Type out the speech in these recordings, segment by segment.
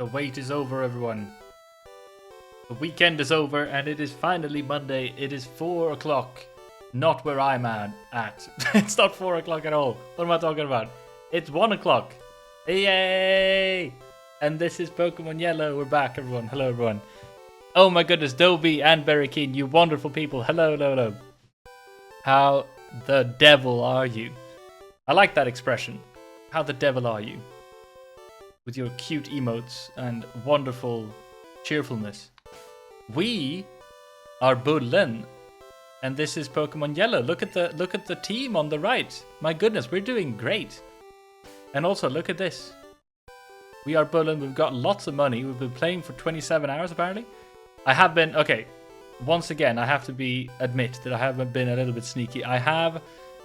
The wait is over, everyone. The weekend is over, and it is finally Monday. It is 4 o'clock. Not where I'm at. It's not 4 o'clock at all. What am I talking about? It's 1 o'clock. Yay! And this is Pokemon Yellow. We're back, everyone. Hello, everyone. Oh my goodness, Dobie and Berry Keen, you wonderful people. Hello, hello, hello. How the devil are you? I like that expression. How the devil are you? With your cute emotes and wonderful cheerfulness. We are Bullen, and this is Pokemon Yellow. Look at the team on the right. My goodness, we're doing great. And also look at this. We are Bullen. We've got lots of money. We've been playing for 27 hours apparently. I have been okay. Once again, I have to admit that I have been a little bit sneaky. I have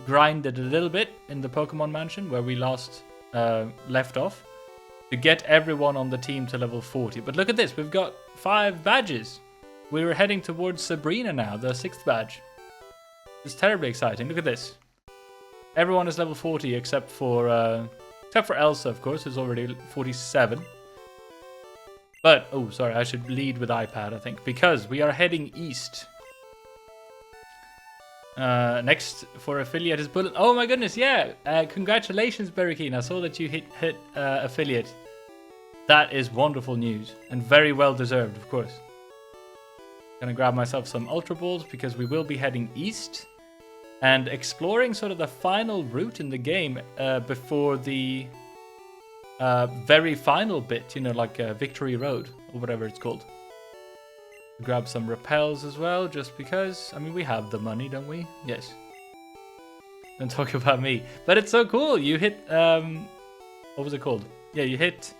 grinded a little bit in the Pokemon Mansion where we left off to get everyone on the team to level 40. But look at this. We've got 5 badges. We're heading towards Sabrina now, the 6th badge. It's terribly exciting. Look at this. Everyone is level 40 except for Elsa, of course, who's already 47. But, oh, sorry, I should lead with iPad, I think, because we are heading east. Next for affiliate is Bullet. Oh my goodness, yeah! Congratulations, Berry Keen. I saw that you hit affiliate. That is wonderful news and very well deserved, of course. Gonna grab myself some Ultra Balls because we will be heading east and exploring sort of the final route in the game before the very final bit, you know, like Victory Road or whatever it's called. Grab some repels as well, just because. I mean, we have the money, don't we? Yes. Don't talk about me. But it's so cool. You hit, what was it called? Yeah, you hit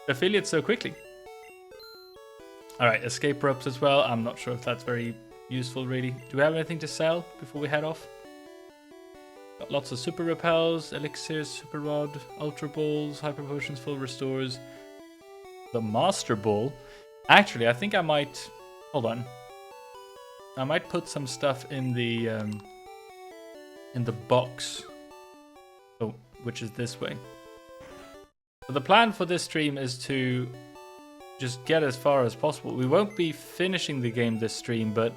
affiliate so quickly. All right, escape ropes as well. I'm not sure if that's very useful, really. Do we have anything to sell before we head off? Got lots of super repels, elixirs, super rod, ultra balls, hyper potions, full restores. The master ball. Actually, I think I might... Hold on. I might put some stuff in the box. Oh, which is this way. So the plan for this stream is to just get as far as possible. We won't be finishing the game this stream, but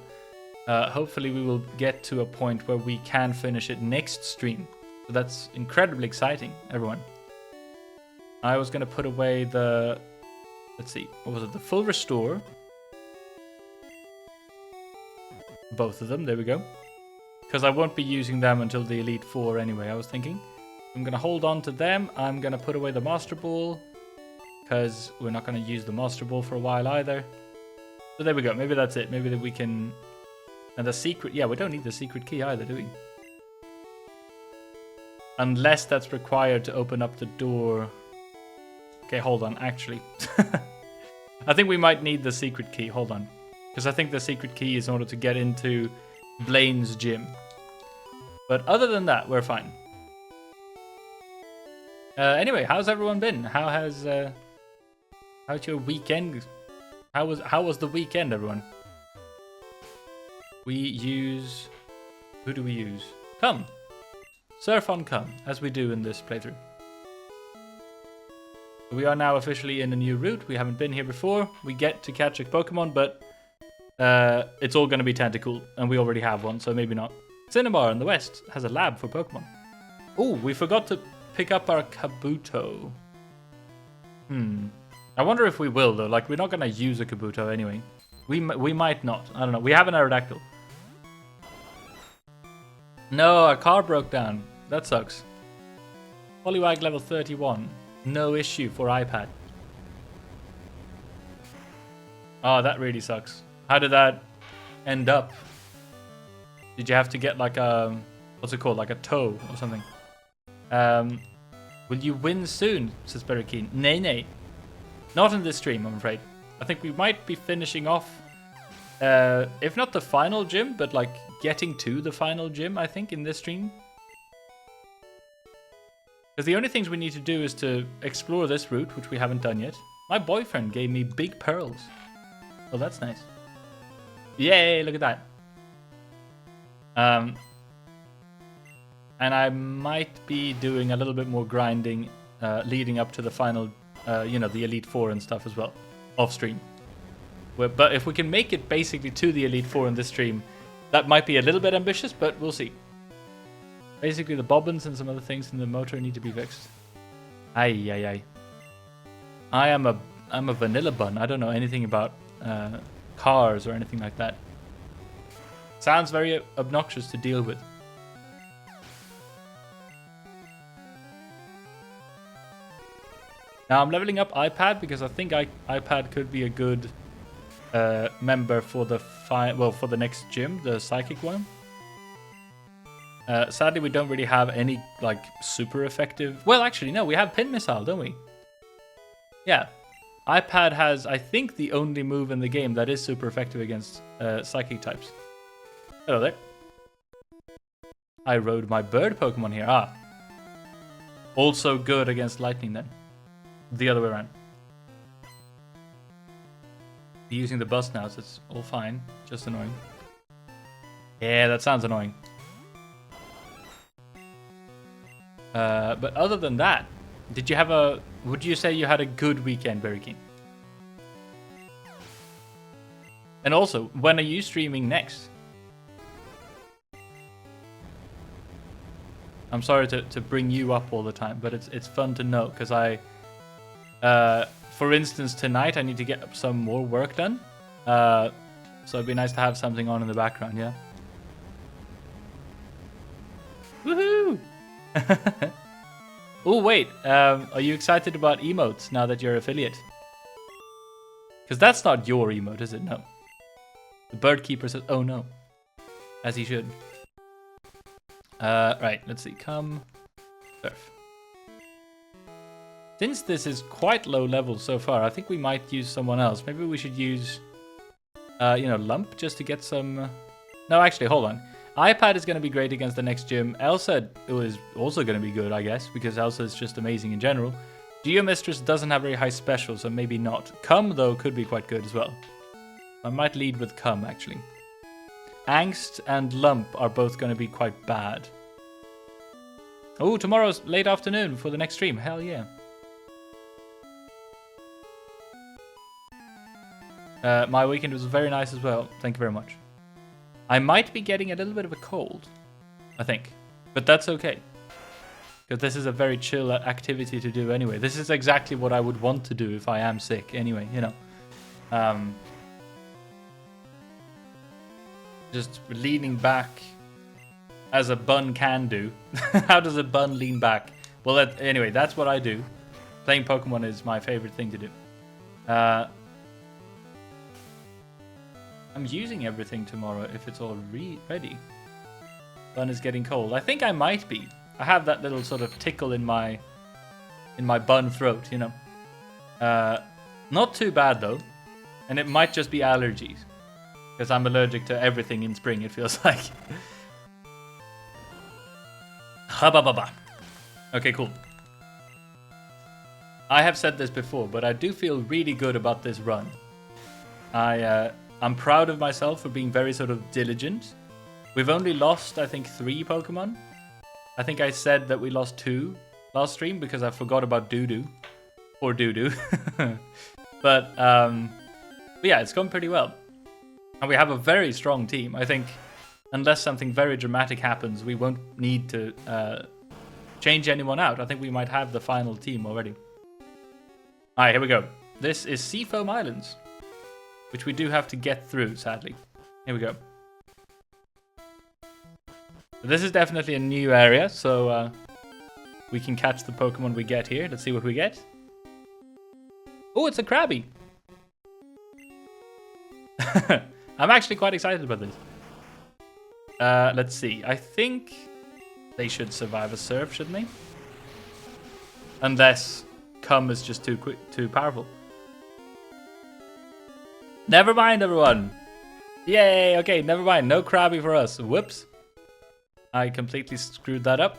hopefully we will get to a point where we can finish it next stream. So that's incredibly exciting, everyone. I was going to put away the... Let's see, what was it? The full restore. Both of them, there we go. Because I won't be using them until the Elite Four anyway, I was thinking. I'm going to hold on to them. I'm going to put away the Master Ball. Because we're not going to use the Master Ball for a while either. So there we go, maybe that's it. Maybe that we can... And the secret... Yeah, we don't need the secret key either, do we? Unless that's required to open up the door... Okay, hold on, actually. I think we might need the secret key, hold on. Because I think the secret key is in order to get into Blaine's gym. But other than that, we're fine. Anyway, how's everyone been? How's your weekend? How was the weekend, everyone? We use... Who do we use? Come. Surf on Come, as we do in this playthrough. We are now officially in a new route. We haven't been here before. We get to catch a Pokemon, but it's all going to be Tentacool, and we already have one, so maybe not. Cinnabar in the west has a lab for Pokemon. Oh, we forgot to pick up our Kabuto. I wonder if we will, though. Like, we're not going to use a Kabuto anyway. We might not. I don't know. We have an Aerodactyl. No, our car broke down. That sucks. Poliwag level 31. No issue for iPad. Oh, that really sucks. How did that end up? Did you have to get like a... What's it called? Like a tow or something? Will you win soon? Says Berry Keen. Nay. Not in this stream, I'm afraid. I think we might be finishing off... if not the final gym, but like getting to the final gym, I think, in this stream. Because the only things we need to do is to explore this route, which we haven't done yet. My boyfriend gave me big pearls. Oh, that's nice. Yay, look at that. And I might be doing a little bit more grinding leading up to the final you know, the Elite Four and stuff as well, off stream. But if we can make it basically to the Elite Four in this stream, that might be a little bit ambitious, but we'll see. Basically, the bobbins and some other things in the motor need to be fixed. Ay. I'm a vanilla bun. I don't know anything about cars or anything like that. Sounds very obnoxious to deal with. Now I'm leveling up iPad because I think iPad could be a good member for the for the next gym, the psychic one. Sadly, we don't really have any like super effective. Well, actually, no, we have pin missile, don't we? Yeah, iPad has, I think, the only move in the game that is super effective against psychic types. Hello there. I rode my bird Pokemon here. Ah, also good against lightning then. The other way around. Using the bus now, so it's all fine. Just annoying. Yeah, that sounds annoying. But other than that, did you have a... Would you say you had a good weekend, Berry King? And also, when are you streaming next? I'm sorry to bring you up all the time, but it's fun to know, because for instance, tonight I need to get some more work done. So it'd be nice to have something on in the background, yeah? Woohoo! Oh, wait. Are you excited about emotes now that you're affiliate? Because that's not your emote, is it? No. The bird keeper says, oh no. As he should. Right, let's see. Come. Surf. Since this is quite low level so far, I think we might use someone else. Maybe we should use, you know, Lump just to get some... No, actually, hold on. iPad is going to be great against the next gym. Elsa is also going to be good, I guess, because Elsa is just amazing in general. Geomistress doesn't have very high special, so maybe not. Cum, though, could be quite good as well. I might lead with Cum, actually. Angst and Lump are both going to be quite bad. Oh, tomorrow's late afternoon for the next stream. Hell yeah. My weekend was very nice as well. Thank you very much. I might be getting a little bit of a cold, I think. But that's okay. Because this is a very chill activity to do anyway. This is exactly what I would want to do if I am sick anyway, you know. Just leaning back as a bun can do. How does a bun lean back? Well, anyway, that's what I do. Playing Pokemon is my favorite thing to do. I'm using everything tomorrow if it's all ready. Bun is getting cold. I think I might be. I have that little sort of tickle in my bun throat, you know. Not too bad though. And it might just be allergies. Because I'm allergic to everything in spring, it feels like. Ha-ba-ba-ba. Okay, cool. I have said this before, but I do feel really good about this run. I'm proud of myself for being very sort of diligent. We've only lost, I think, 3 Pokemon. I think I said that we lost 2 last stream because I forgot about Doodoo. Or Doodoo. But yeah, it's gone pretty well. And we have a very strong team. I think unless something very dramatic happens, we won't need to change anyone out. I think we might have the final team already. Alright, here we go. This is Seafoam Islands, which we do have to get through, sadly. Here we go. This is definitely a new area, so we can catch the Pokemon we get here. Let's see what we get. Oh, it's a Krabby! I'm actually quite excited about this. Let's see. I think they should survive a surf, shouldn't they? Unless Cum is just too powerful. Never mind, everyone. Yay, okay, never mind. No Krabby for us. Whoops. I completely screwed that up.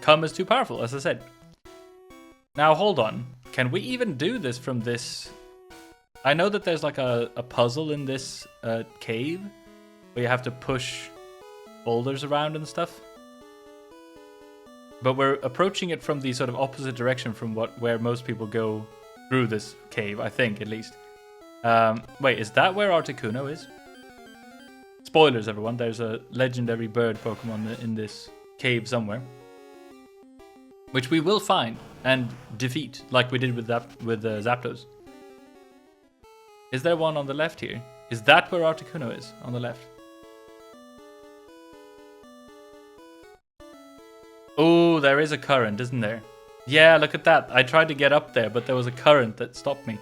Cum is too powerful, as I said. Now, hold on. Can we even do this from this... I know that there's like a puzzle in this cave where you have to push boulders around and stuff. but we're approaching it from the sort of opposite direction from where most people go through this cave, I think, at least. Wait, is that where Articuno is? Spoilers, everyone. There's a legendary bird Pokemon in this cave somewhere, which we will find and defeat, like we did with Zapdos. Is there one on the left here? Is that where Articuno is, on the left? Oh, there is a current, isn't there? Yeah, look at that. I tried to get up there, but there was a current that stopped me.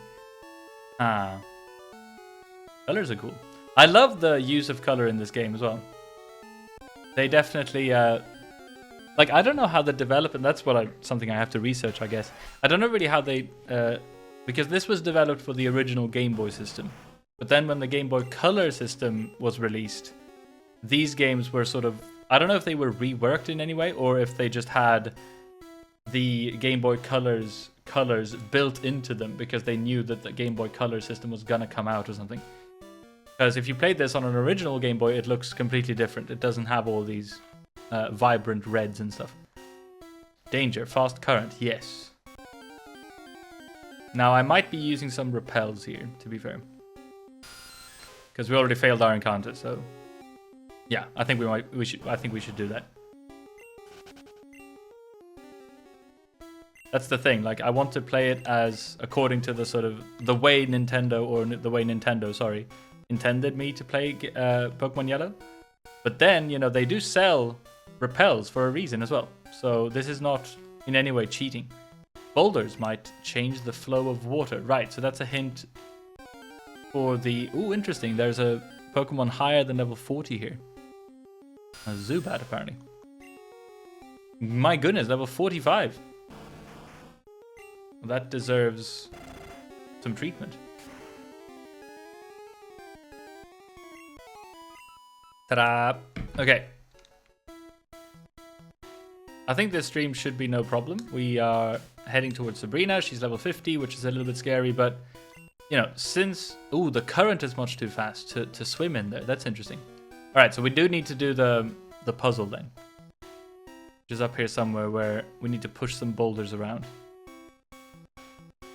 Ah. Colors are cool. I love the use of color in this game as well. They definitely, like, I don't know how they develop, and that's something I have to research, I guess. I don't know really how they, because this was developed for the original Game Boy system. But then when the Game Boy Color system was released, these games were sort of, I don't know if they were reworked in any way, or if they just had the Game Boy colors built into them because they knew that the Game Boy Color system was gonna come out or something. Because if you played this on an original Game Boy, it looks completely different. It doesn't have all these vibrant reds and stuff. Danger, fast current, yes. Now I might be using some repels here, to be fair, because we already failed our encounter, so yeah, I think we should do that. That's the thing, like, I want to play it as according to the sort of the way Nintendo, sorry, intended me to play Pokemon Yellow. But then, you know, they do sell repels for a reason as well. So this is not in any way cheating. Boulders might change the flow of water. Right, so that's a hint for the... Ooh, interesting. There's a Pokemon higher than level 40 here. A Zubat, apparently. My goodness, level 45. That deserves some treatment. Ta-da! Okay. I think this stream should be no problem. We are heading towards Sabrina. She's level 50, which is a little bit scary, but, you know, since... Ooh, the current is much too fast to swim in there. That's interesting. Alright, so we do need to do the puzzle then. Which is up here somewhere where we need to push some boulders around.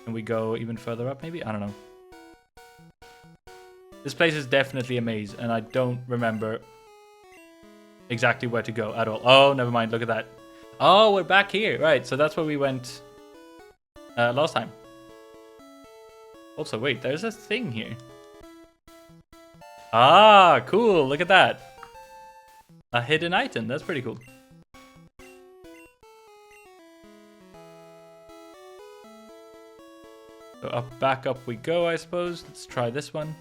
Can we go even further up, maybe? I don't know. This place is definitely a maze, and I don't remember exactly where to go at all. Oh, never mind. Look at that. Oh, we're back here. Right, so that's where we went last time. Also, wait, there's a thing here. Ah, cool. Look at that. A hidden item. That's pretty cool. So back up we go, I suppose. Let's try this one.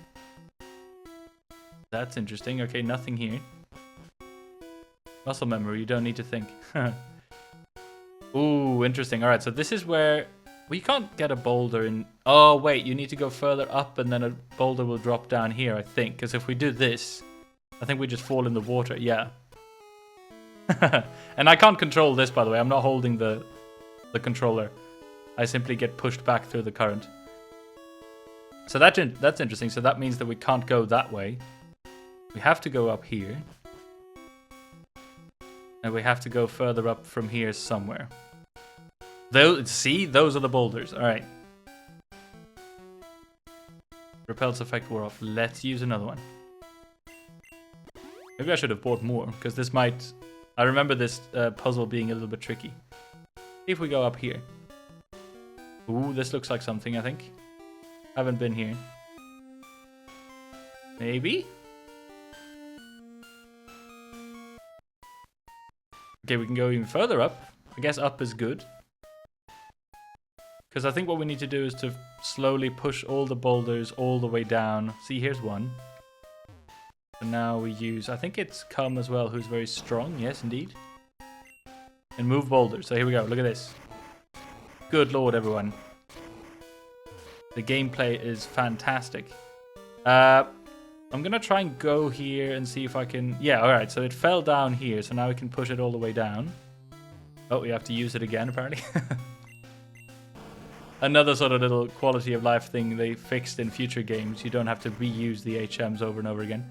That's interesting. Okay, nothing here. Muscle memory, you don't need to think. Ooh, interesting. Alright, so this is where... We can't get a boulder in... Oh, wait, you need to go further up and then a boulder will drop down here, I think. Because if we do this, I think we just fall in the water. Yeah. And I can't control this, by the way. I'm not holding the controller. I simply get pushed back through the current. So that's interesting. So that means that we can't go that way. We have to go up here. And we have to go further up from here somewhere. See? Those are the boulders. Alright. Repel's effect wore off. Let's use another one. Maybe I should have bought more, because this might... I remember this puzzle being a little bit tricky. See if we go up here. Ooh, this looks like something, I think. Haven't been here. Maybe? Okay, we can go even further up. I guess up is good. Because I think what we need to do is to slowly push all the boulders all the way down. See, here's one. And now we use... I think it's Cum as well, who's very strong. Yes, indeed. And move boulders. So here we go. Look at this. Good lord, everyone. The gameplay is fantastic. I'm going to try and go here and see if I can... Yeah, alright. So it fell down here. So now we can push it all the way down. Oh, we have to use it again, apparently. Another sort of little quality of life thing they fixed in future games. You don't have to reuse the HMs over and over again.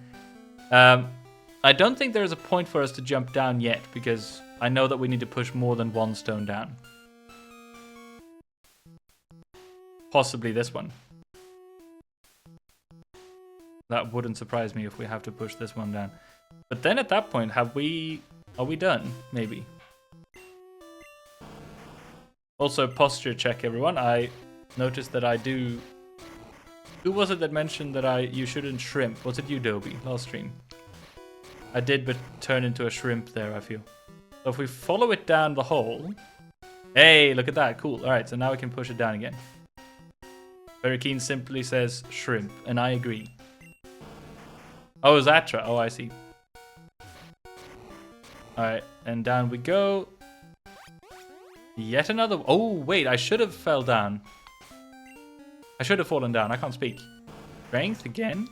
I don't think there's a point for us to jump down yet, because I know that we need to push more than one stone down. Possibly this one. That wouldn't surprise me if we have to push this one down. But then at that point, are we done? Maybe. Also, posture check, everyone. I noticed that I do... Who was it that mentioned that you shouldn't shrimp? Was it you, Dobie, last stream? I did, but turn into a shrimp there, I feel. So if we follow it down the hole... Hey, look at that. Cool. All right, so now we can push it down again. Very Keen simply says shrimp, and I agree. Oh, Zatra. Oh, I see. All right, and down we go. Yet another... Oh, wait, I should have fell down. I should have fallen down. I can't speak. Strength again?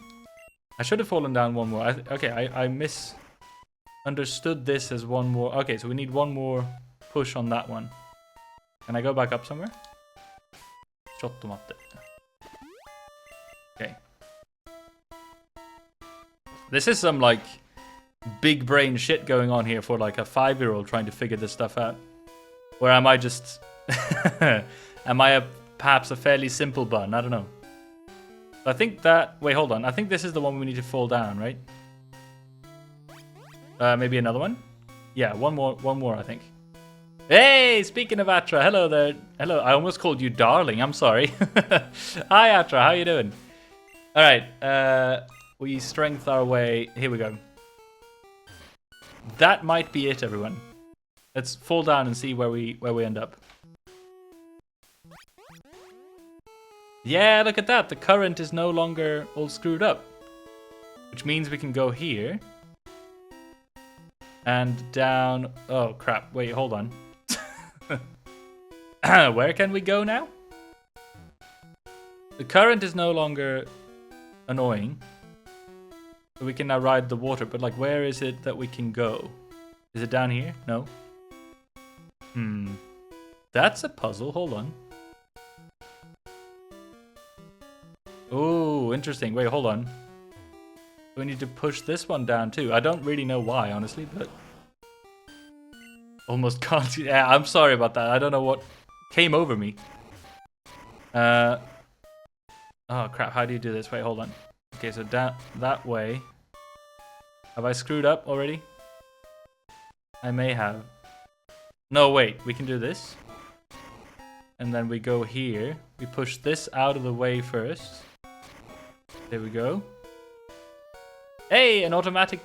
I should have fallen down one more. I misunderstood this as one more. Okay, so we need one more push on that one. Can I go back up somewhere? Okay. This is some, like, big brain shit going on here for, like, a 5-year-old trying to figure this stuff out. Or am I just... am I perhaps a fairly simple bun? I don't know. I think that... Wait, hold on. I think this is the one we need to fall down, right? Maybe another one? Yeah, one more, I think. Hey, speaking of Atra, hello there. Hello, I almost called you darling. I'm sorry. Hi, Atra. How you doing? All right. We strength our way. Here we go. That might be it, everyone. Let's fall down and see where we end up. Yeah, look at that. The current is no longer all screwed up. Which means we can go here. And down... Oh, crap. Wait, hold on. Where can we go now? The current is no longer annoying. So we can now ride the water. But, like, where is it that we can go? Is it down here? No. That's a puzzle. Hold on. Oh, interesting. Wait, hold on. We need to push this one down too. I don't really know why, honestly, but... Almost can't... Yeah, I'm sorry about that. I don't know what came over me. Oh, crap. How do you do this? Wait, hold on. Okay, so down that way. Have I screwed up already? I may have. No, wait. We can do this. And then we go here. We push this out of the way first. There we go. Hey, an automatic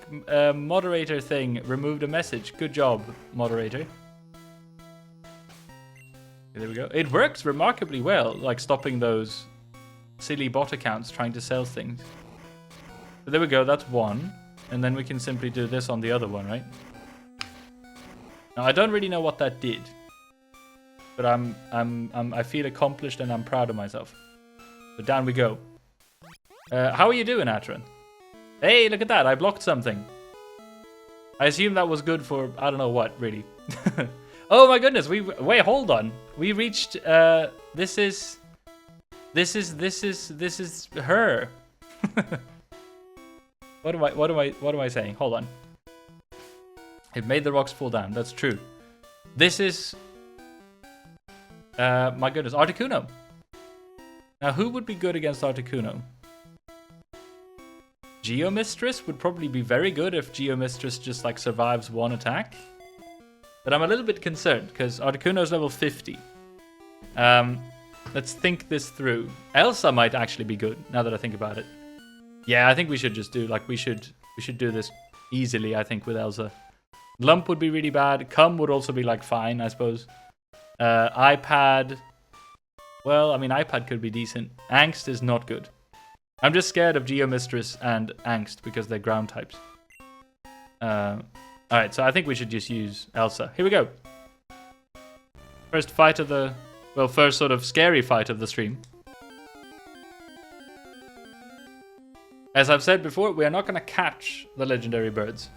moderator thing removed a message. Good job, moderator. Okay, there we go. It works remarkably well, like stopping those silly bot accounts trying to sell things. So there we go, that's one. And then we can simply do this on the other one, right? Now, I don't really know what that did. But I feel accomplished and I'm proud of myself. So down we go. How are you doing, Atron? Hey, look at that. I blocked something. I assume that was good for, I don't know what, really. Oh my goodness. Wait, hold on. We reached, this is her. What am I saying? Hold on. It made the rocks fall down. That's true. This is, my goodness, Articuno. Now, who would be good against Articuno? Geomistress would probably be very good if Geomistress just like survives one attack. But I'm a little bit concerned because Articuno's level 50. Let's think this through. Elsa might actually be good now that I think about it. Yeah, I think we should just do like we should do this easily, I think, with Elsa. Lump would be really bad. Cum would also be like fine, I suppose. iPad. Well, I mean, iPad could be decent. Angst is not good. I'm just scared of Geomistress and Angst because they're ground types. Alright, so I think we should just use Elsa. Here we go. First fight of the... Well, first sort of scary fight of the stream. As I've said before, we are not going to catch the legendary birds.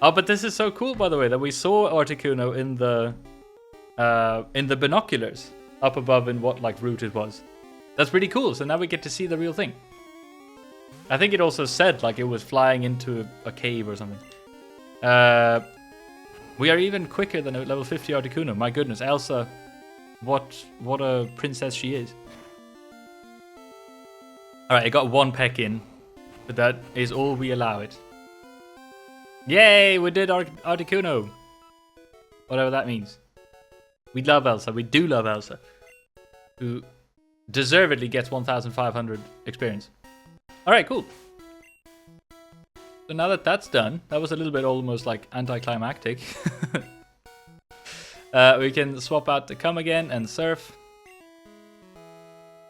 Oh, but this is so cool, by the way, that we saw Articuno in the binoculars up above in what like route it was. That's pretty cool. So now we get to see the real thing. I think it also said like it was flying into a cave or something. We are even quicker than a level 50 Articuno. My goodness, Elsa, what a princess she is. Alright, I got one peck in, but that is all we allow it. Yay, we did Articuno. Whatever that means. We love Elsa, we do love Elsa. Who deservedly gets 1,500 experience. Alright, cool. So now that that's done, that was a little bit almost like anticlimactic. We can swap out the come again and surf.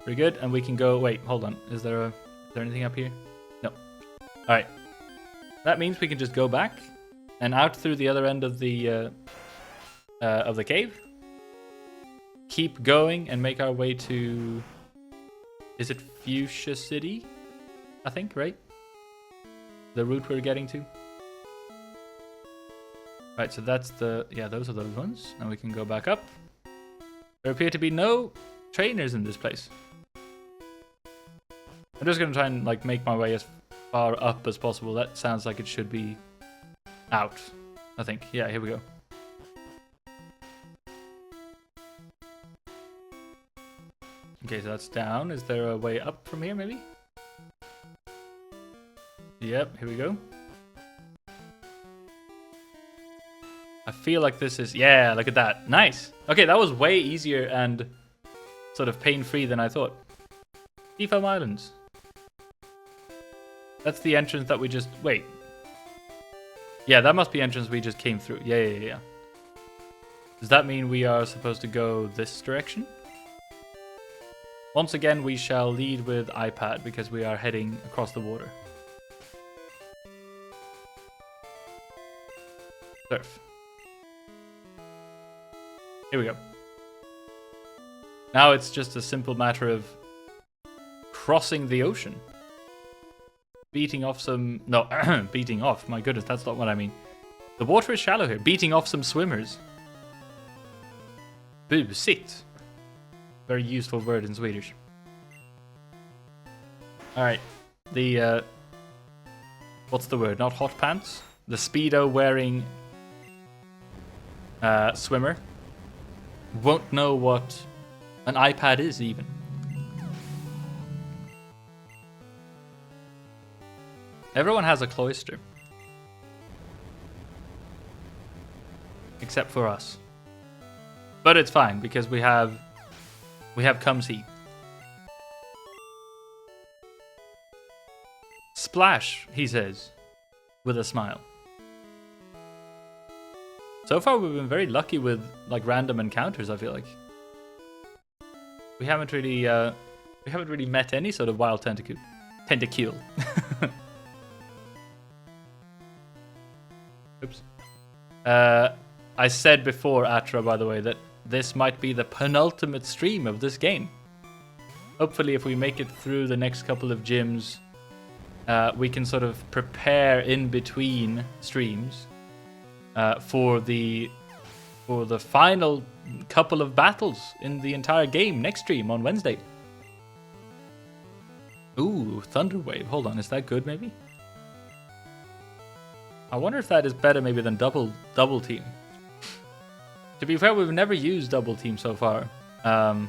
Pretty good, and we can go. Wait, hold on. Is there anything up here? No. All right. That means we can just go back and out through the other end of the cave. Keep going and make our way to. Is it Fuchsia City? I think, right? The route we're getting to. Right, so that's the... Yeah, those are those ones. Now we can go back up. There appear to be no trainers in this place. I'm just going to try and like make my way as far up as possible. That sounds like it should be out, I think. Yeah, here we go. Okay, so that's down. Is there a way up from here, maybe? Yep, here we go. I feel like this is... Yeah, look at that. Nice. Okay, that was way easier and sort of pain-free than I thought. Seafoam Islands. That's the entrance that we just... Wait. Yeah, that must be entrance we just came through. Yeah. Does that mean we are supposed to go this direction? Once again, we shall lead with iPad because we are heading across the water. Surf. Here we go. Now it's just a simple matter of crossing the ocean. Beating off some... No, beating off. My goodness, that's not what I mean. The water is shallow here. Beating off some swimmers. Busigt. Very useful word in Swedish. Alright. The... what's the word? Not hot pants? The Speedo wearing... swimmer won't know what an iPad is even. Everyone has a cloister. Except for us. But it's fine because we have come see. Splash, he says, with a smile. So far, we've been very lucky with like random encounters. I feel like we haven't really met any sort of wild tentacule. Oops. I said before, Atra, by the way, that this might be the penultimate stream of this game. Hopefully, if we make it through the next couple of gyms, we can sort of prepare in between streams. For the final couple of battles in the entire game next stream on Wednesday. Ooh, Thunderwave. Hold on, is that good maybe? I wonder if that is better maybe than double team. To be fair, we've never used double team so far. And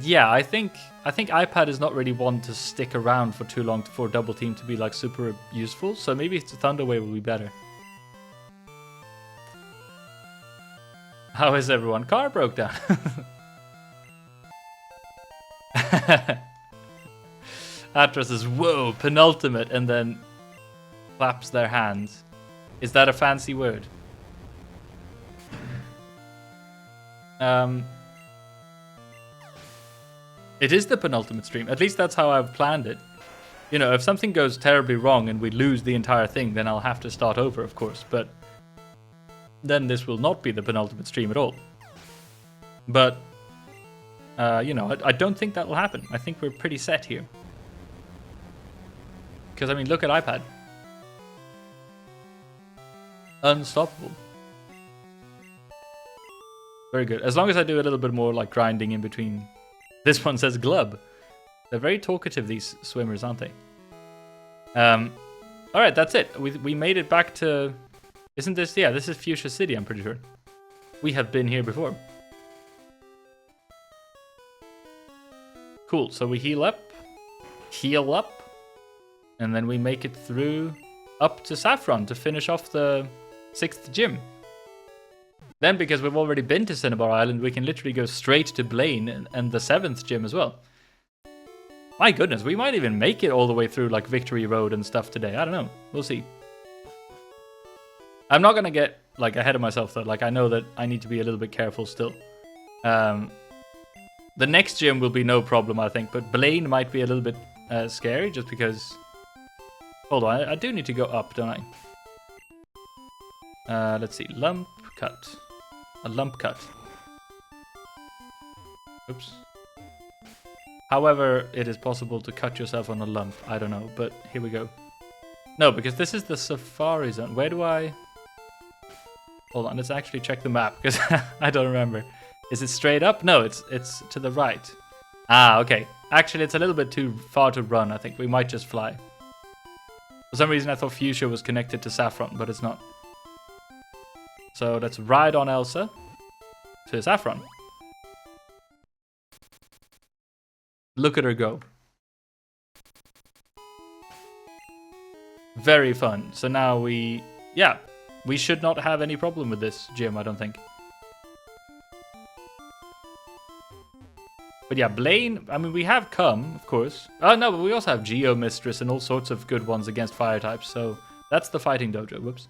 yeah, I think iPad is not really one to stick around for too long for double team to be like super useful. So maybe it's Thunderwave will be better. How is everyone? Car broke down. Atra says, whoa, penultimate, and then claps their hands. Is that a fancy word? It is the penultimate stream. At least that's how I've planned it. You know, if something goes terribly wrong and we lose the entire thing, then I'll have to start over, of course. But then this will not be the penultimate stream at all. But, you know, I don't think that will happen. I think we're pretty set here. Because, I mean, look at iPad. Unstoppable. Very good. As long as I do a little bit more, like, grinding in between. This one says Glub. They're very talkative, these swimmers, aren't they? Alright, that's it. We made it back to Isn't this... Yeah, this is Fuchsia City, I'm pretty sure. We have been here before. Cool, so we heal up, and then we make it through up to Saffron to finish off the 6th gym. Then, because we've already been to Cinnabar Island, we can literally go straight to Blaine and the 7th gym as well. My goodness, we might even make it all the way through like Victory Road and stuff today. I don't know. We'll see. I'm not gonna get like ahead of myself though. Like I know that I need to be a little bit careful still. The next gym will be no problem, I think, but Blaine might be a little bit scary just because... Hold on, I do need to go up, don't I? Let's see, lump cut. A lump cut. Oops. However, it is possible to cut yourself on a lump. I don't know, but here we go. No, because this is the Safari Zone. Where do I... Hold on, let's actually check the map, because I don't remember. Is it straight up? No, it's to the right. Ah, okay. Actually, it's a little bit too far to run, I think. We might just fly. For some reason, I thought Fuchsia was connected to Saffron, but it's not. So let's ride on Elsa to Saffron. Look at her go. Very fun. So now we... Yeah, we should not have any problem with this gym, I don't think. But yeah, Blaine, I mean, we have Come, of course. Oh, no, but we also have Geo Mistress and all sorts of good ones against fire types. So that's the fighting dojo. Whoops.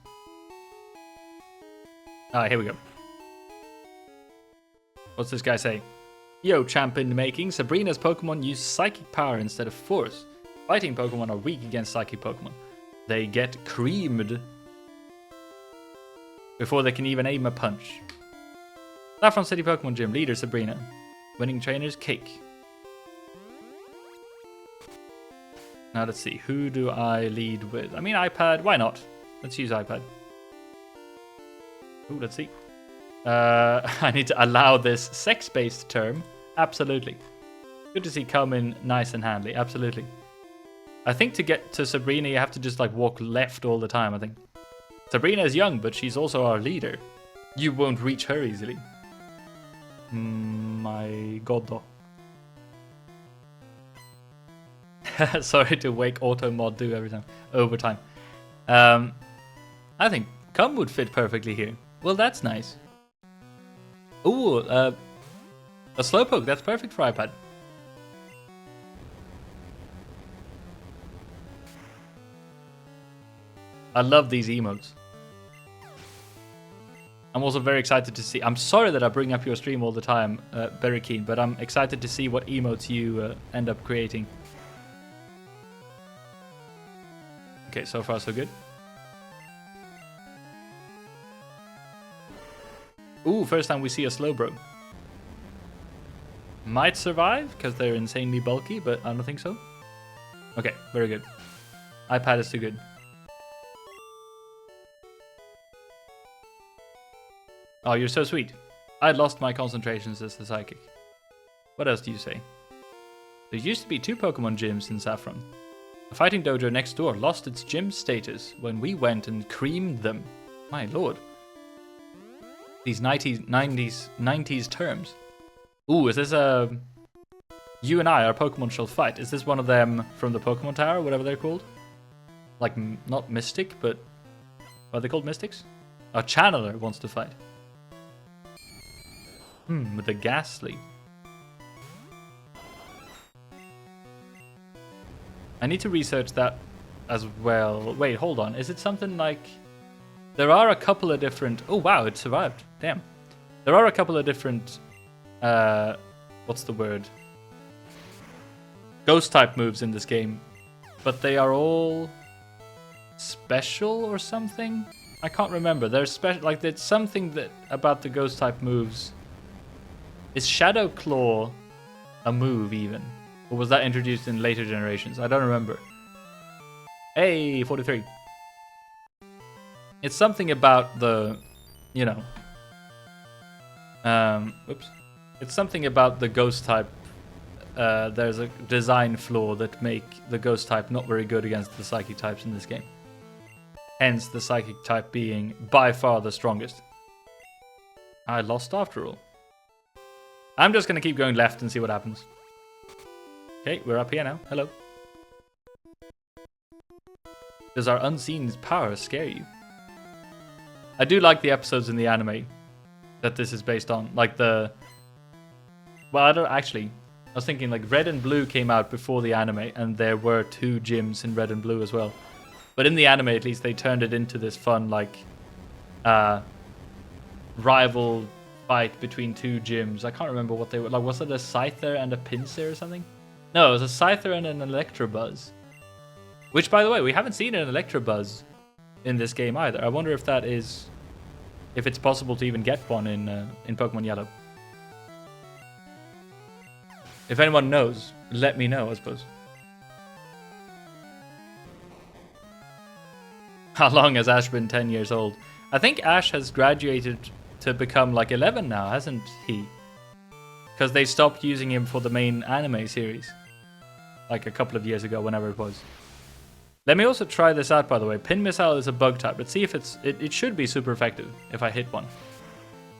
Alright, here we go. What's this guy say? Yo, champion making. Sabrina's Pokemon use Psychic Power instead of Force. Fighting Pokemon are weak against Psychic Pokemon. They get creamed before they can even aim a punch. Saffron City Pokemon Gym, leader Sabrina. Winning trainers, Cake. Now let's see, who do I lead with? I mean, iPad, why not? Let's use iPad. Ooh, let's see. I need to allow this sex-based term. Absolutely. Good to see come in nice and handy, absolutely. I think to get to Sabrina, you have to just like walk left all the time, I think. Sabrina is young, but she's also our leader. You won't reach her easily. My god, though. Sorry to wake auto mod do every time. Overtime. I think Cum would fit perfectly here. Well, that's nice. Ooh, a Slowpoke. That's perfect for iPad. I love these emotes. I'm also very excited to see... I'm sorry that I bring up your stream all the time, very keen, but I'm excited to see what emotes you end up creating. Okay, so far so good. Ooh, first time we see a Slowbro. Might survive, because they're insanely bulky, but I don't think so. Okay, very good. iPad is too good. Oh, you're so sweet. I lost my concentrations as the psychic. What else do you say? There used to be 2 Pokemon gyms in Saffron. The fighting dojo next door lost its gym status when we went and creamed them. My lord. These 90s terms. Ooh, is this a... You and I, our Pokemon shall fight. Is this one of them from the Pokemon Tower, whatever they're called? Like, not Mystic, but... Are they called Mystics? A Channeler wants to fight. With the Ghastly. I need to research that as well. Wait, hold on. Is it something like... There are a couple of different... Oh, wow, it survived. Damn. There are a couple of different... what's the word? Ghost-type moves in this game. But they are all... special or something? I can't remember. They're special... Like, there's something that about the Ghost-type moves... Is Shadow Claw a move even? Or was that introduced in later generations? I don't remember. Hey, 43. It's something about the, you know. Whoops. It's something about the ghost type. There's a design flaw that make the ghost type not very good against the psychic types in this game. Hence the psychic type being by far the strongest. I lost after all. I'm just going to keep going left and see what happens. Okay, we're up here now. Hello. Does our unseen power scare you? I do like the episodes in the anime that this is based on. Like the... Well, I don't actually... I was thinking like Red and Blue came out before the anime, and there were 2 gyms in Red and Blue as well. But in the anime, at least, they turned it into this fun, like, rival fight between 2 gyms. I can't remember what they were. Like, was it a Scyther and a Pinsir or something? No, it was a Scyther and an Electabuzz. Which, by the way, we haven't seen an Electabuzz in this game either. I wonder if that is... If it's possible to even get one in Pokemon Yellow. If anyone knows, let me know, I suppose. How long has Ash been 10 years old? I think Ash has graduated to become like 11 now, hasn't he? Because they stopped using him for the main anime series. Like a couple of years ago, whenever it was. Let me also try this out, by the way. Pin Missile is a bug type. Let's see if it should be super effective if I hit one.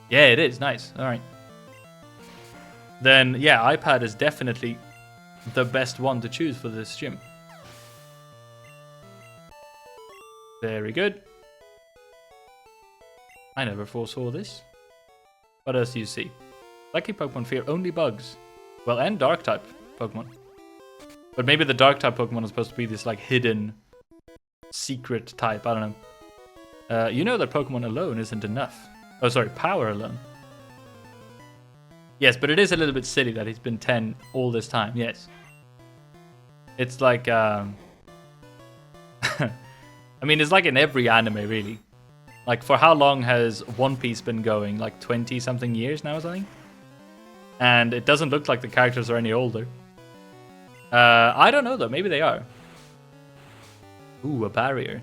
Yeah, it is. Nice. All right. Then, yeah, iPad is definitely the best one to choose for this gym. Very good. I never foresaw this. What else do you see? Lucky Pokemon fear only bugs. Well, and Dark type Pokemon. But maybe the Dark type Pokemon is supposed to be this like hidden secret type. I don't know. You know that Pokemon alone isn't enough. Oh, sorry, power alone. Yes, but it is a little bit silly that he's been 10 all this time. Yes. It's like... I mean, it's like in every anime, really. Like, for how long has One Piece been going? Like 20-something years now or something? And it doesn't look like the characters are any older. I don't know, though. Maybe they are. Ooh, a barrier.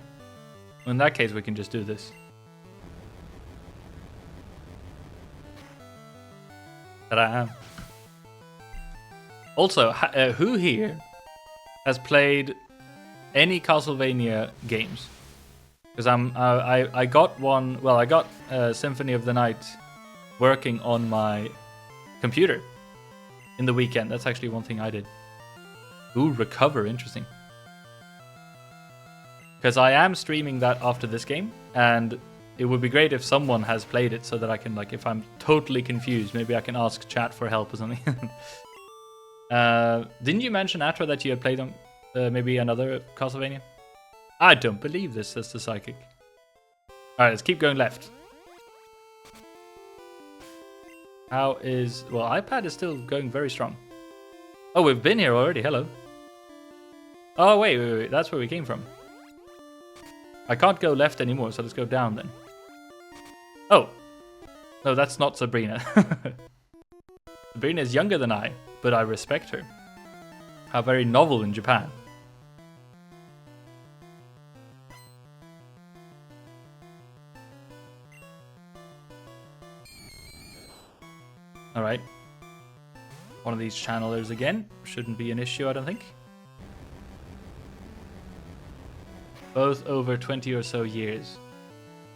Well, in that case, we can just do this. Ta-da. Also, who here has played any Castlevania games? Because I got one. Well, I got Symphony of the Night working on my computer in the weekend. That's actually one thing I did. Ooh, Recover, interesting. Because I am streaming that after this game, and it would be great if someone has played it so that I can, like, if I'm totally confused, maybe I can ask chat for help or something. Didn't you mention, Atra, that you had played on maybe another Castlevania? I don't believe this, says the Psychic. Alright, let's keep going left. How is... Well, iPad is still going very strong. Oh, we've been here already, hello. Oh, wait, that's where we came from. I can't go left anymore, so let's go down then. Oh. No, that's not Sabrina. Sabrina is younger than I, but I respect her. How very novel in Japan. Alright. One of these channelers again. Shouldn't be an issue, I don't think. Both over 20 or so years.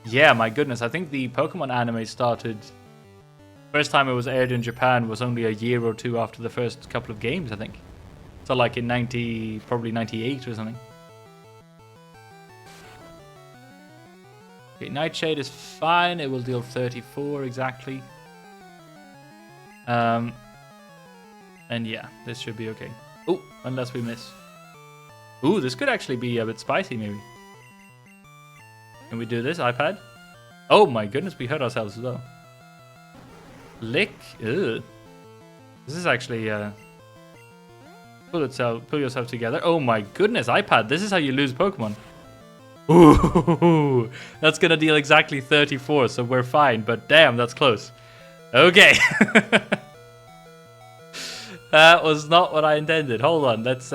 Yeah, my goodness. I think the Pokemon anime started... First time it was aired in Japan was only a year or two after the first couple of games, I think. So like in probably 98 or something. Okay, Nightshade is fine. It will deal 34 exactly. And yeah, this should be okay. Oh, unless we miss. Ooh, this could actually be a bit spicy, maybe. Can we do this, iPad? Oh my goodness, we hurt ourselves as well. Lick. Ugh. This is actually... Pull yourself together. Oh my goodness, iPad, this is how you lose Pokemon. Ooh, that's gonna deal exactly 34, so we're fine, but damn, that's close. Okay. That was not what I intended. Hold on, let's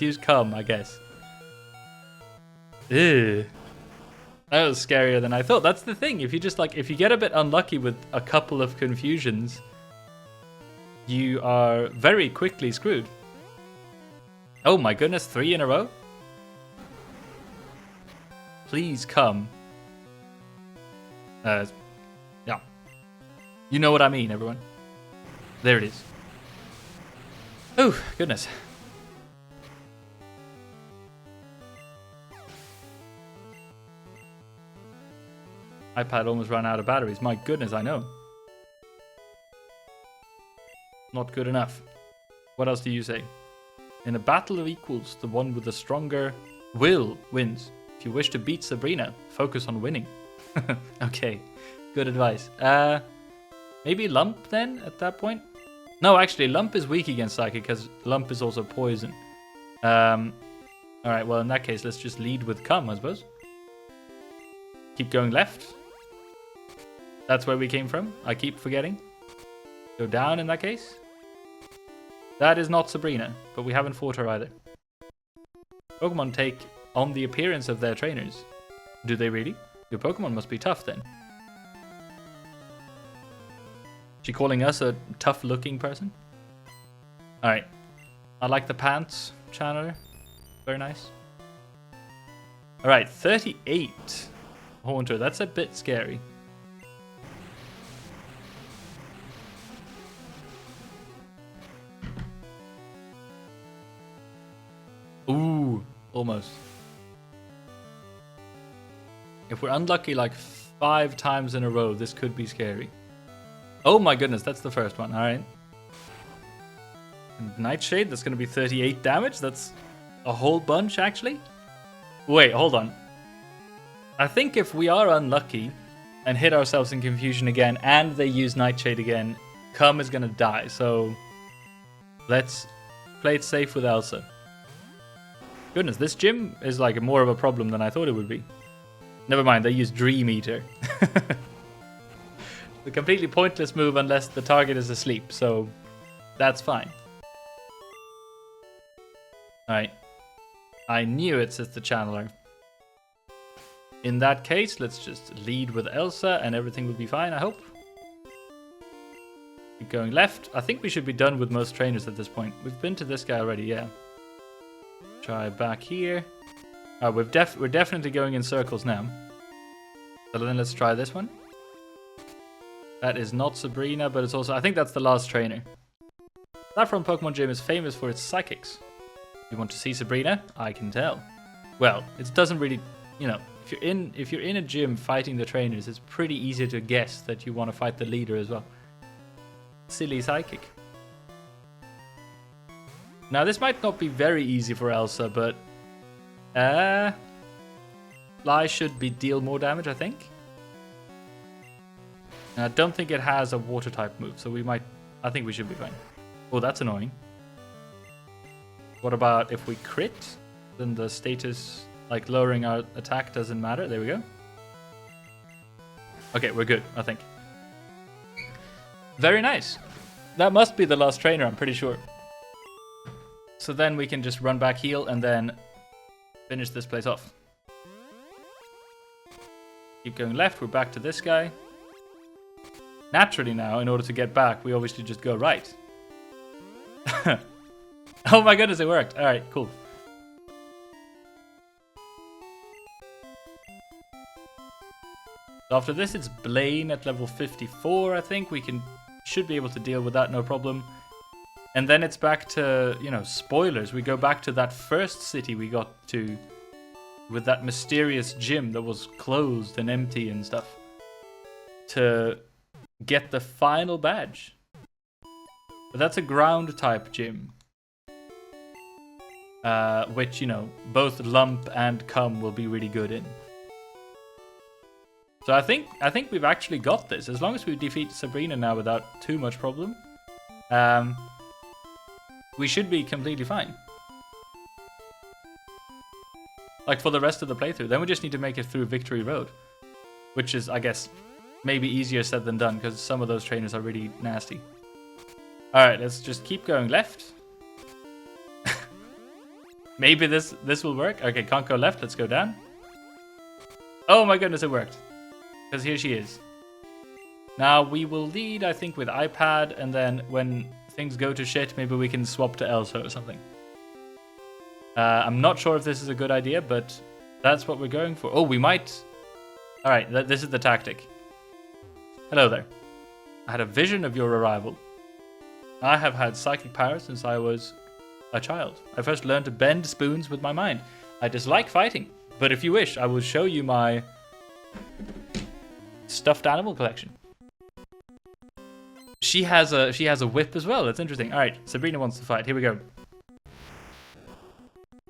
use Cum, I guess. Ew. That was scarier than I thought. That's the thing. If you just if you get a bit unlucky with a couple of confusions, you are very quickly screwed. Oh my goodness, 3 in a row? please come. Yeah. You know what I mean, everyone. There it is. Oh, goodness. iPad almost ran out of batteries. My goodness, I know. Not good enough. What else do you say? In a battle of equals, the one with the stronger will wins. If you wish to beat Sabrina, focus on winning. Okay, good advice. Maybe Lump then at that point? No, actually, Lump is weak against Psychic because Lump is also poison. Alright, well, in that case, let's just lead with Come, I suppose. Keep going left. That's where we came from. I keep forgetting. Go down in that case. That is not Sabrina, but we haven't fought her either. Pokemon take on the appearance of their trainers. Do they really? Your Pokemon must be tough then. She calling us a tough-looking person? Alright. I like the pants, Channeler. Very nice. Alright, 38. Haunter, that's a bit scary. Ooh, almost. If we're unlucky like 5 times in a row, this could be scary. Oh my goodness, that's the first one. Alright. Nightshade, that's going to be 38 damage. That's a whole bunch, actually. Wait, hold on. I think if we are unlucky and hit ourselves in confusion again and they use Nightshade again, Cum is going to die. So let's play it safe with Elsa. Goodness, this gym is like more of a problem than I thought it would be. Never mind, they use Dream Eater. A completely pointless move unless the target is asleep, so that's fine. Alright. I knew it, says the channeler. In that case, let's just lead with Elsa and everything will be fine, I hope. Keep going left. I think we should be done with most trainers at this point. We've been to this guy already, yeah. Try back here. We're definitely going in circles now. So then let's try this one. That is not Sabrina, but it's also... I think that's the last trainer. That from Pokemon Gym is famous for its psychics. You want to see Sabrina? I can tell. Well, it doesn't really... You know, if you're in a gym fighting the trainers, it's pretty easy to guess that you want to fight the leader as well. Silly psychic. Now, this might not be very easy for Elsa, but... Fly should deal more damage, I think. And I don't think it has a water type move, so we might... I think we should be fine. Oh, that's annoying. What about if we crit? Then the status, like lowering our attack, doesn't matter. There we go. Okay, we're good, I think. Very nice. That must be the last trainer, I'm pretty sure. So then we can just run back, heal, and then finish this place off. Keep going left, we're back to this guy. Naturally now, in order to get back, we obviously just go right. Oh my goodness, it worked. Alright, cool. So after this, it's Blaine at level 54, I think. We should be able to deal with that, no problem. And then it's back to, you know, spoilers. We go back to that first city we got to with that mysterious gym that was closed and empty and stuff to get the final badge. But that's a ground type gym. Which, you know, both Lump and Cum will be really good in. So I think we've actually got this. As long as we defeat Sabrina now without too much problem. We should be completely fine. Like for the rest of the playthrough. Then we just need to make it through Victory Road. Which is, I guess, maybe easier said than done. Because some of those trainers are really nasty. Alright, let's just keep going left. Maybe this will work. Okay, can't go left. Let's go down. Oh my goodness, it worked. Because here she is. Now we will lead, I think, with iPad. And then when things go to shit, maybe we can swap to Elsa or something. I'm not sure if this is a good idea, but That's what we're going for. Oh, we might... Alright, this is the tactic. Hello there. I had a vision of your arrival. I have had psychic power since I was a child. I first learned to bend spoons with my mind. I dislike fighting, but if you wish, I will show you my stuffed animal collection. She has a whip as well. That's interesting. All right, Sabrina wants to fight. Here we go.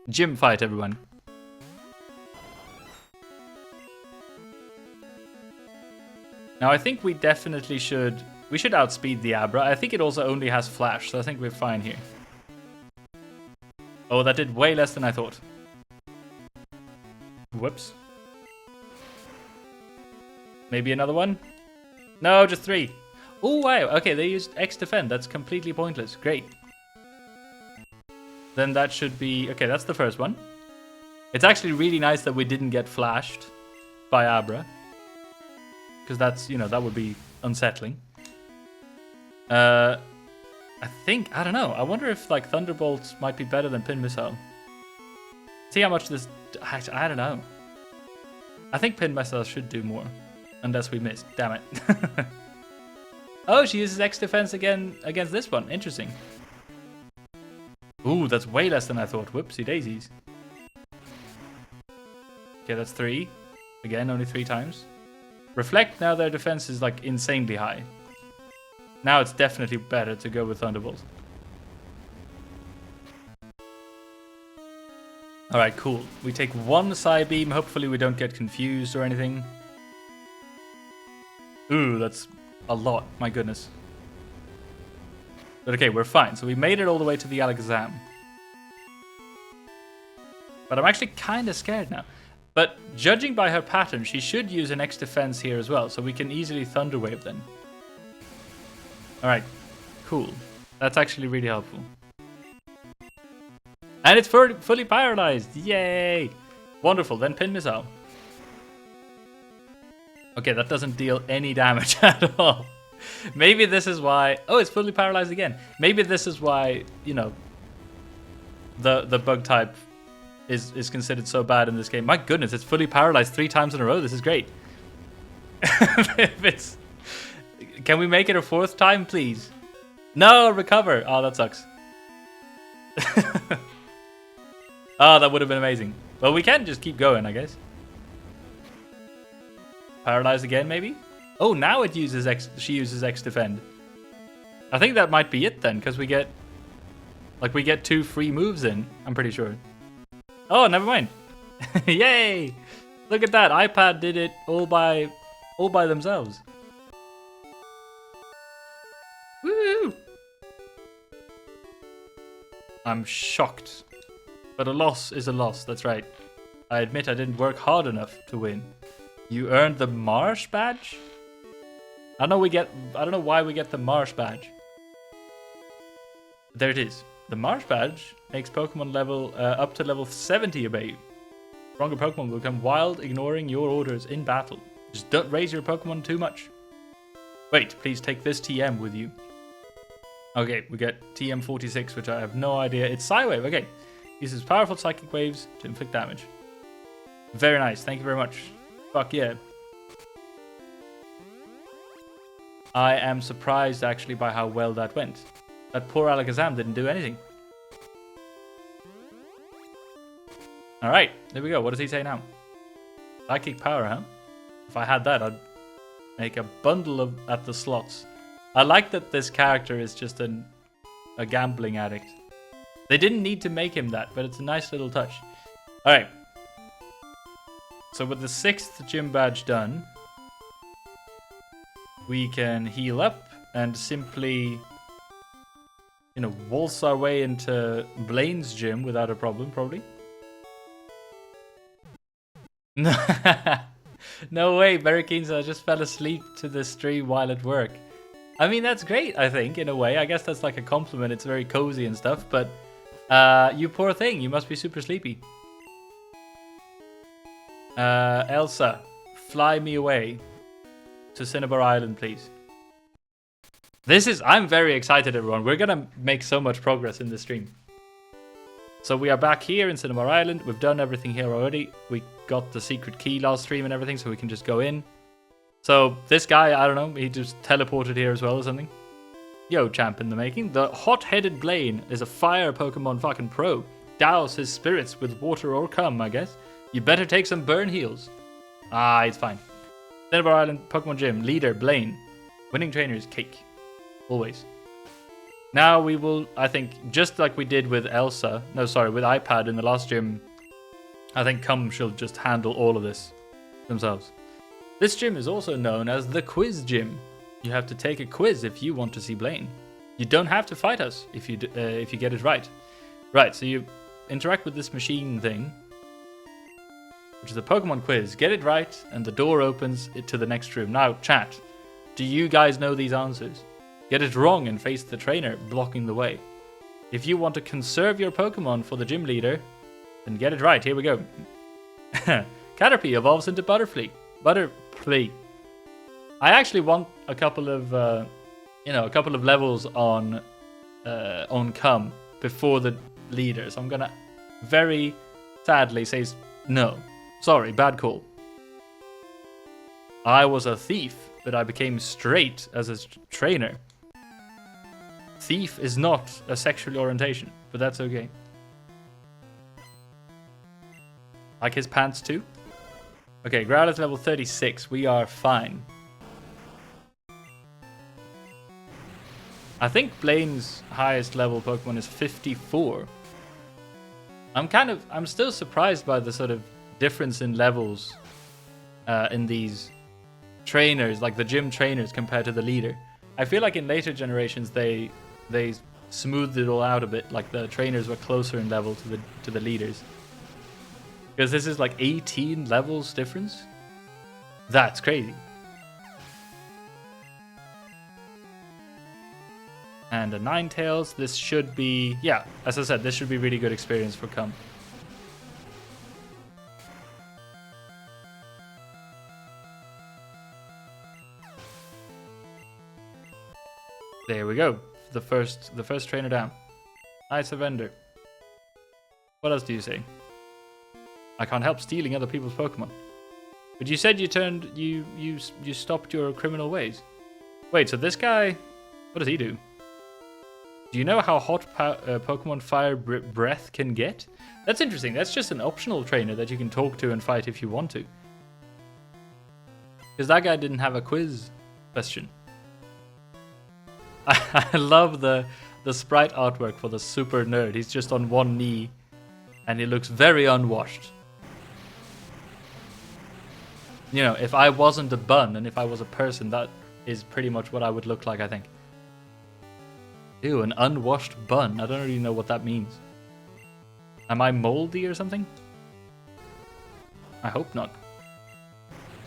Gym fight, everyone. Now, I think we definitely should... We should outspeed the Abra. I think it also only has Flash, so I think we're fine here. Oh, that did way less than I thought. Whoops. Maybe another one? No, just 3. Oh, wow. Okay, they used X Defend. That's completely pointless. Great. Then that should be... Okay, that's the first one. It's actually really nice that we didn't get flashed by Abra. Because that's, you know, that would be unsettling. I think, I don't know. I wonder if, like, Thunderbolt might be better than Pin Missile. See how much this... I don't know. I think Pin Missile should do more. Unless we miss. Damn it. Oh, she uses X Defense again against this one. Interesting. Ooh, that's way less than I thought. Whoopsie daisies. Okay, that's 3. Again, only 3 times. Reflect, now their defense is like insanely high. Now it's definitely better to go with Thunderbolt. Alright, cool. We take 1 Psy Beam. Hopefully we don't get confused or anything. Ooh, that's a lot. My goodness. But okay, we're fine. So we made it all the way to the Alakazam. But I'm actually kind of scared now. But judging by her pattern, she should use an X Defense here as well. So we can easily Thunder Wave then. Alright, cool. That's actually really helpful. And it's fully paralyzed. Yay! Wonderful. Then Pin Missile. Okay, that doesn't deal any damage at all. Maybe this is why... Oh, it's fully paralyzed again. Maybe this is why, you know, the bug type is considered so bad in this game. My goodness, it's fully paralyzed 3 times in a row. This is great. Can we make it a 4th time, please? No, recover. Oh, that sucks. Oh, that would have been amazing. Well, we can just keep going, I guess. Paralyzed again, maybe? Oh, now it uses X. She uses X Defend. I think that might be it then, because we get... Like, we get 2 free moves in, I'm pretty sure. Oh, never mind. Yay! Look at that. iPad did it all by themselves. Woo! I'm shocked. But a loss is a loss, that's right. I admit I didn't work hard enough to win. You earned the Marsh badge? I don't know why we get the Marsh badge. There it is. The Marsh badge makes Pokemon level up to level 70 obey you. Stronger Pokemon will become wild, ignoring your orders in battle. Just don't raise your Pokemon too much. Wait, please take this TM with you. Okay, we get TM46, which I have no idea. It's Psywave, okay. Uses powerful psychic waves to inflict damage. Very nice, thank you very much. Fuck yeah. I am surprised actually by how well that went. That poor Alakazam didn't do anything. Alright, there we go. What does he say now? Psychic power, huh? If I had that, I'd make a bundle at the slots. I like that this character is just a gambling addict. They didn't need to make him that, but it's a nice little touch. Alright. So with the 6th gym badge done, we can heal up and simply, you know, waltz our way into Blaine's gym without a problem, probably. No way, Berrikinza just fell asleep to the stream while at work. I mean, that's great, I think, in a way. I guess that's like a compliment. It's very cozy and stuff, but you poor thing, you must be super sleepy. Elsa, fly me away to Cinnabar Island, please. I'm very excited, everyone. We're gonna make so much progress in this stream. So we are back here in Cinnabar Island. We've done everything here already. We got the secret key last stream and everything, so we can just go in. So this guy, I don't know, he just teleported here as well or something. Yo, champ in the making. The hot-headed Blaine is a fire Pokemon fucking pro. Douse his spirits with water or cum, I guess. You better take some burn heals. Ah, it's fine. Cinnabar Island Pokemon Gym. Leader, Blaine. Winning trainer is Cake. Always. Now we will, I think, just like we did with Elsa. No, sorry, with iPad in the last gym. I think Cum shall just handle all of this themselves. This gym is also known as the Quiz Gym. You have to take a quiz if you want to see Blaine. You don't have to fight us if you get it right. Right, so you interact with this machine thing, which is a Pokemon quiz. Get it right, and the door opens to the next room. Now, chat, do you guys know these answers? Get it wrong and face the trainer blocking the way. If you want to conserve your Pokemon for the gym leader, then get it right. Here we go. Caterpie evolves into Butterfly. Butterfly. I actually want a couple of, levels on Cum before the leader. So I'm gonna very sadly say no. Sorry, bad call. I was a thief, but I became straight as a trainer. Thief is not a sexual orientation, but that's okay. Like his pants too? Okay, Growlithe's level 36. We are fine. I think Blaine's highest level Pokemon is 54. I'm still surprised by the sort of difference in levels in these trainers, like the gym trainers compared to the leader. I feel like in later generations they smoothed it all out a bit, like the trainers were closer in level to the leaders. Because this is like 18 levels difference. That's crazy. And a Ninetales. This should be, yeah, as I said, this should be really good experience for Cum. There we go. The first trainer down. I surrender. What else do you say? I can't help stealing other people's Pokemon. But you said you stopped your criminal ways. Wait, so this guy, what does he do? Do you know how hot Pokemon Fire Breath can get? That's interesting. That's just an optional trainer that you can talk to and fight if you want to. Because that guy didn't have a quiz question. I love the sprite artwork for the super nerd. He's just on one knee and he looks very unwashed. You know, if I wasn't a bun and if I was a person, that is pretty much what I would look like, I think. Ew, an unwashed bun. I don't really know what that means. Am I moldy or something? I hope not.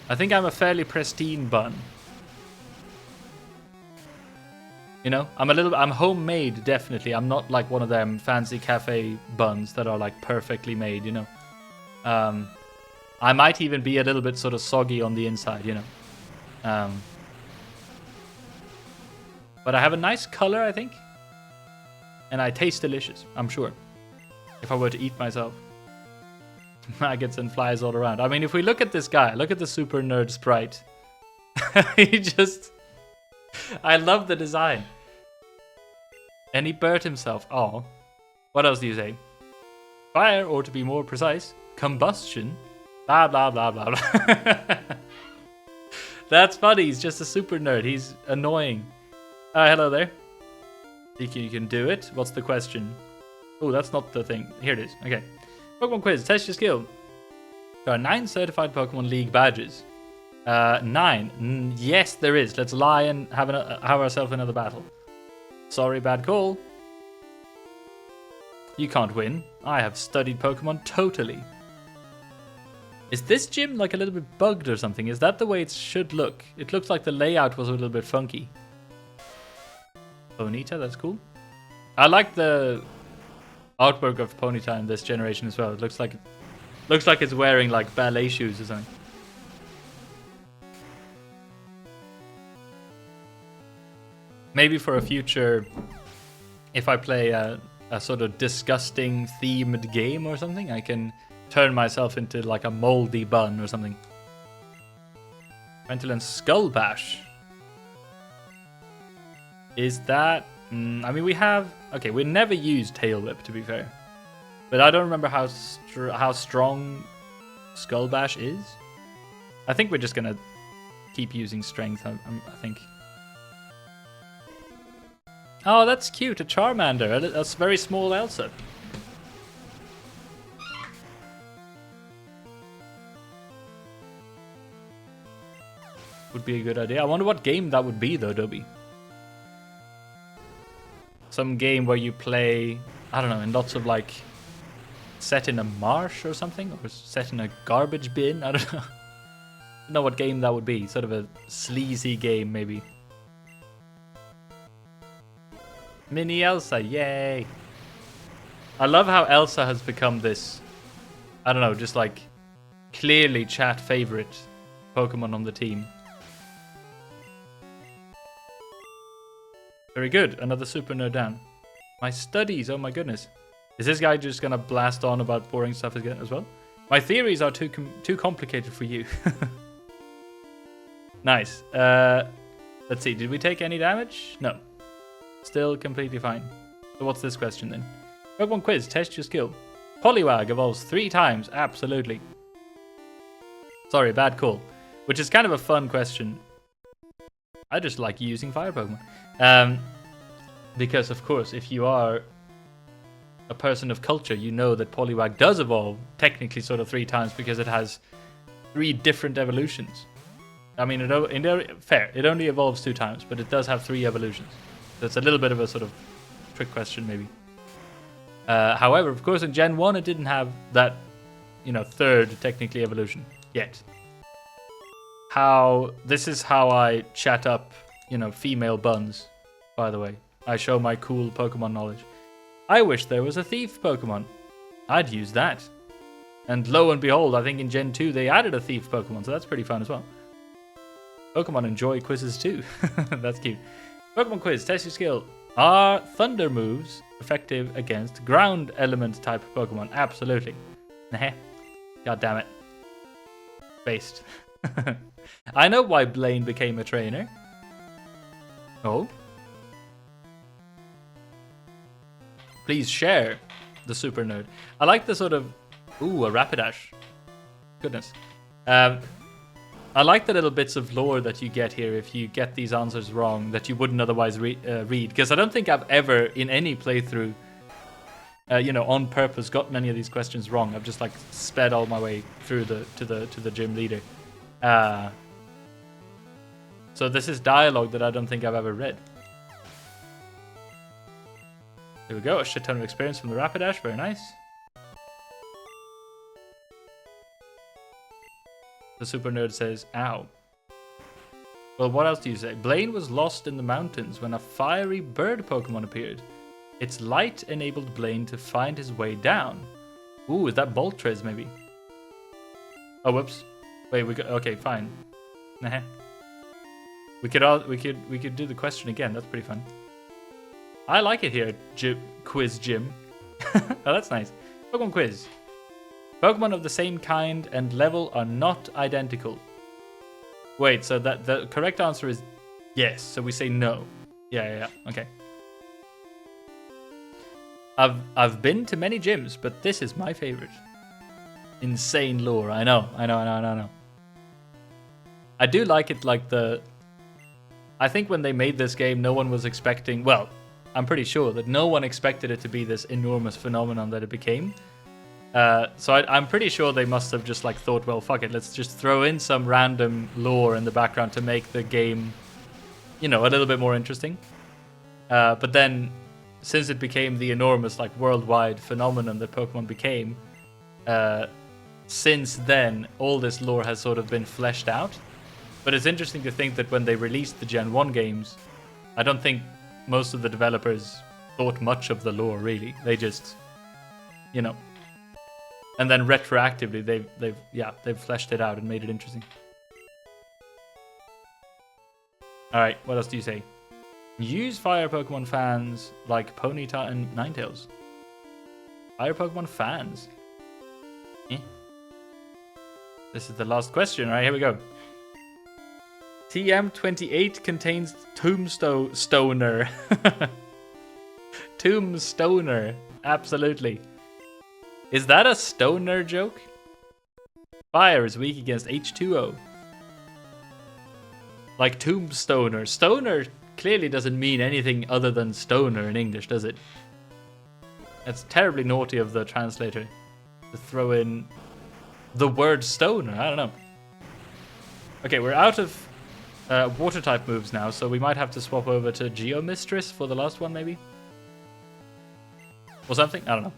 I think I'm a fairly pristine bun. You know, I'm homemade, definitely. I'm not like one of them fancy cafe buns that are like perfectly made, you know. I might even be a little bit sort of soggy on the inside, you know. But I have a nice color, I think. And I taste delicious, I'm sure. If I were to eat myself. Maggots and flies all around. I mean, if we look at this guy, look at the super nerd sprite. He just... I love the design. And he burnt himself. Oh. What else do you say? Fire, or to be more precise, combustion. Blah, blah, blah, blah, blah. That's funny. He's just a super nerd. He's annoying. Hello there. Think you can do it? What's the question? Oh, that's not the thing. Here it is. Okay. Pokemon quiz. Test your skill. There are 9 certified Pokemon League badges. 9. Yes, there is. Let's lie and have ourselves another battle. Sorry, bad call. You can't win. I have studied Pokemon totally. Is this gym like a little bit bugged or something? Is that the way it should look? It looks like the layout was a little bit funky. Ponyta, that's cool. I like the artwork of Ponyta in this generation as well. It looks like it's wearing like ballet shoes or something. Maybe for a future, if I play a sort of disgusting themed game or something, I can turn myself into like a moldy bun or something. Ventolin Skull Bash. Is that... I mean, we have... Okay, we never used Tail Whip, to be fair. But I don't remember how strong Skull Bash is. I think we're just gonna keep using Strength, I think. Oh, that's cute, a Charmander. That's very small Elsa. Would be a good idea. I wonder what game that would be, though, Dobby. Some game where you play, I don't know, in lots of like, set in a marsh or something, or set in a garbage bin. I don't know. I don't know what game that would be. Sort of a sleazy game, maybe. Mini Elsa, yay! I love how Elsa has become this, I don't know, just like clearly chat favorite Pokemon on the team. Very good, another super nerd down. My studies, oh my goodness. Is this guy just gonna blast on about boring stuff again as well? My theories are too complicated for you. Nice. Let's see, did we take any damage? No. Still completely fine. So what's this question then? Pokemon quiz, test your skill. Poliwag evolves 3 times, absolutely. Sorry, bad call. Which is kind of a fun question. I just like using fire Pokemon. Because of course, if you are a person of culture, you know that Poliwag does evolve technically sort of 3 times because it has 3 different evolutions. I mean, fair, it only evolves 2 times, but it does have 3 evolutions. So it's a little bit of a sort of trick question, maybe. However, of course, in Gen 1, it didn't have that, you know, 3rd technically evolution yet. This is how I chat up, you know, female buns, by the way. I show my cool Pokemon knowledge. I wish there was a thief Pokemon. I'd use that. And lo and behold, I think in Gen 2 they added a thief Pokemon, so that's pretty fun as well. Pokemon enjoy quizzes too. That's cute. Pokemon quiz, test your skill. Are thunder moves effective against ground element type Pokemon? Absolutely. Nah. God damn it. Based. I know why Blaine became a trainer. Oh. Please share the super nerd. I like the sort of... Ooh, a Rapidash. Goodness. I like the little bits of lore that you get here if you get these answers wrong that you wouldn't otherwise read. Because I don't think I've ever, in any playthrough, you know, on purpose, gotten any of these questions wrong. I've just like sped all my way through to the gym leader. So this is dialogue that I don't think I've ever read. Here we go, a shit ton of experience from the Rapidash, very nice. The super nerd says, ow. Well, what else do you say? Blaine was lost in the mountains when a fiery bird Pokemon appeared. Its light enabled Blaine to find his way down. Ooh, is that Moltres maybe? Oh, whoops. Wait, okay, fine. Nah. We could do the question again. That's pretty fun. I like it here, Quiz Jim. Oh, that's nice. Pokemon quiz. Pokemon of the same kind and level are not identical. Wait, so that the correct answer is yes. So we say no. Yeah. Okay. I've been to many gyms, but this is my favorite. Insane lore. I know. I do like it. Like I think when they made this game, no one was expecting. Well, I'm pretty sure that no one expected it to be this enormous phenomenon that it became. So I'm pretty sure they must have just like thought, well, fuck it, let's just throw in some random lore in the background to make the game, you know, a little bit more interesting. But then, since it became the enormous like worldwide phenomenon that Pokemon became, since then all this lore has sort of been fleshed out. But it's interesting to think that when they released the Gen 1 games, I don't think most of the developers thought much of the lore really. They just, you know. And then retroactively, they've fleshed it out and made it interesting. All right, what else do you say? Use fire Pokemon fans like Ponyta and Ninetales. Fire Pokemon fans. This is the last question. All right, here we go. TM28 contains Tombstoner. Tombstoner. Absolutely. Is that a stoner joke? Fire is weak against H2O. Like Tombstoner. Stoner clearly doesn't mean anything other than stoner in English, does it? That's terribly naughty of the translator to throw in the word stoner. I don't know. Okay, we're out of water type moves now, so we might have to swap over to Geomistress for the last one, maybe? Or something? I don't know.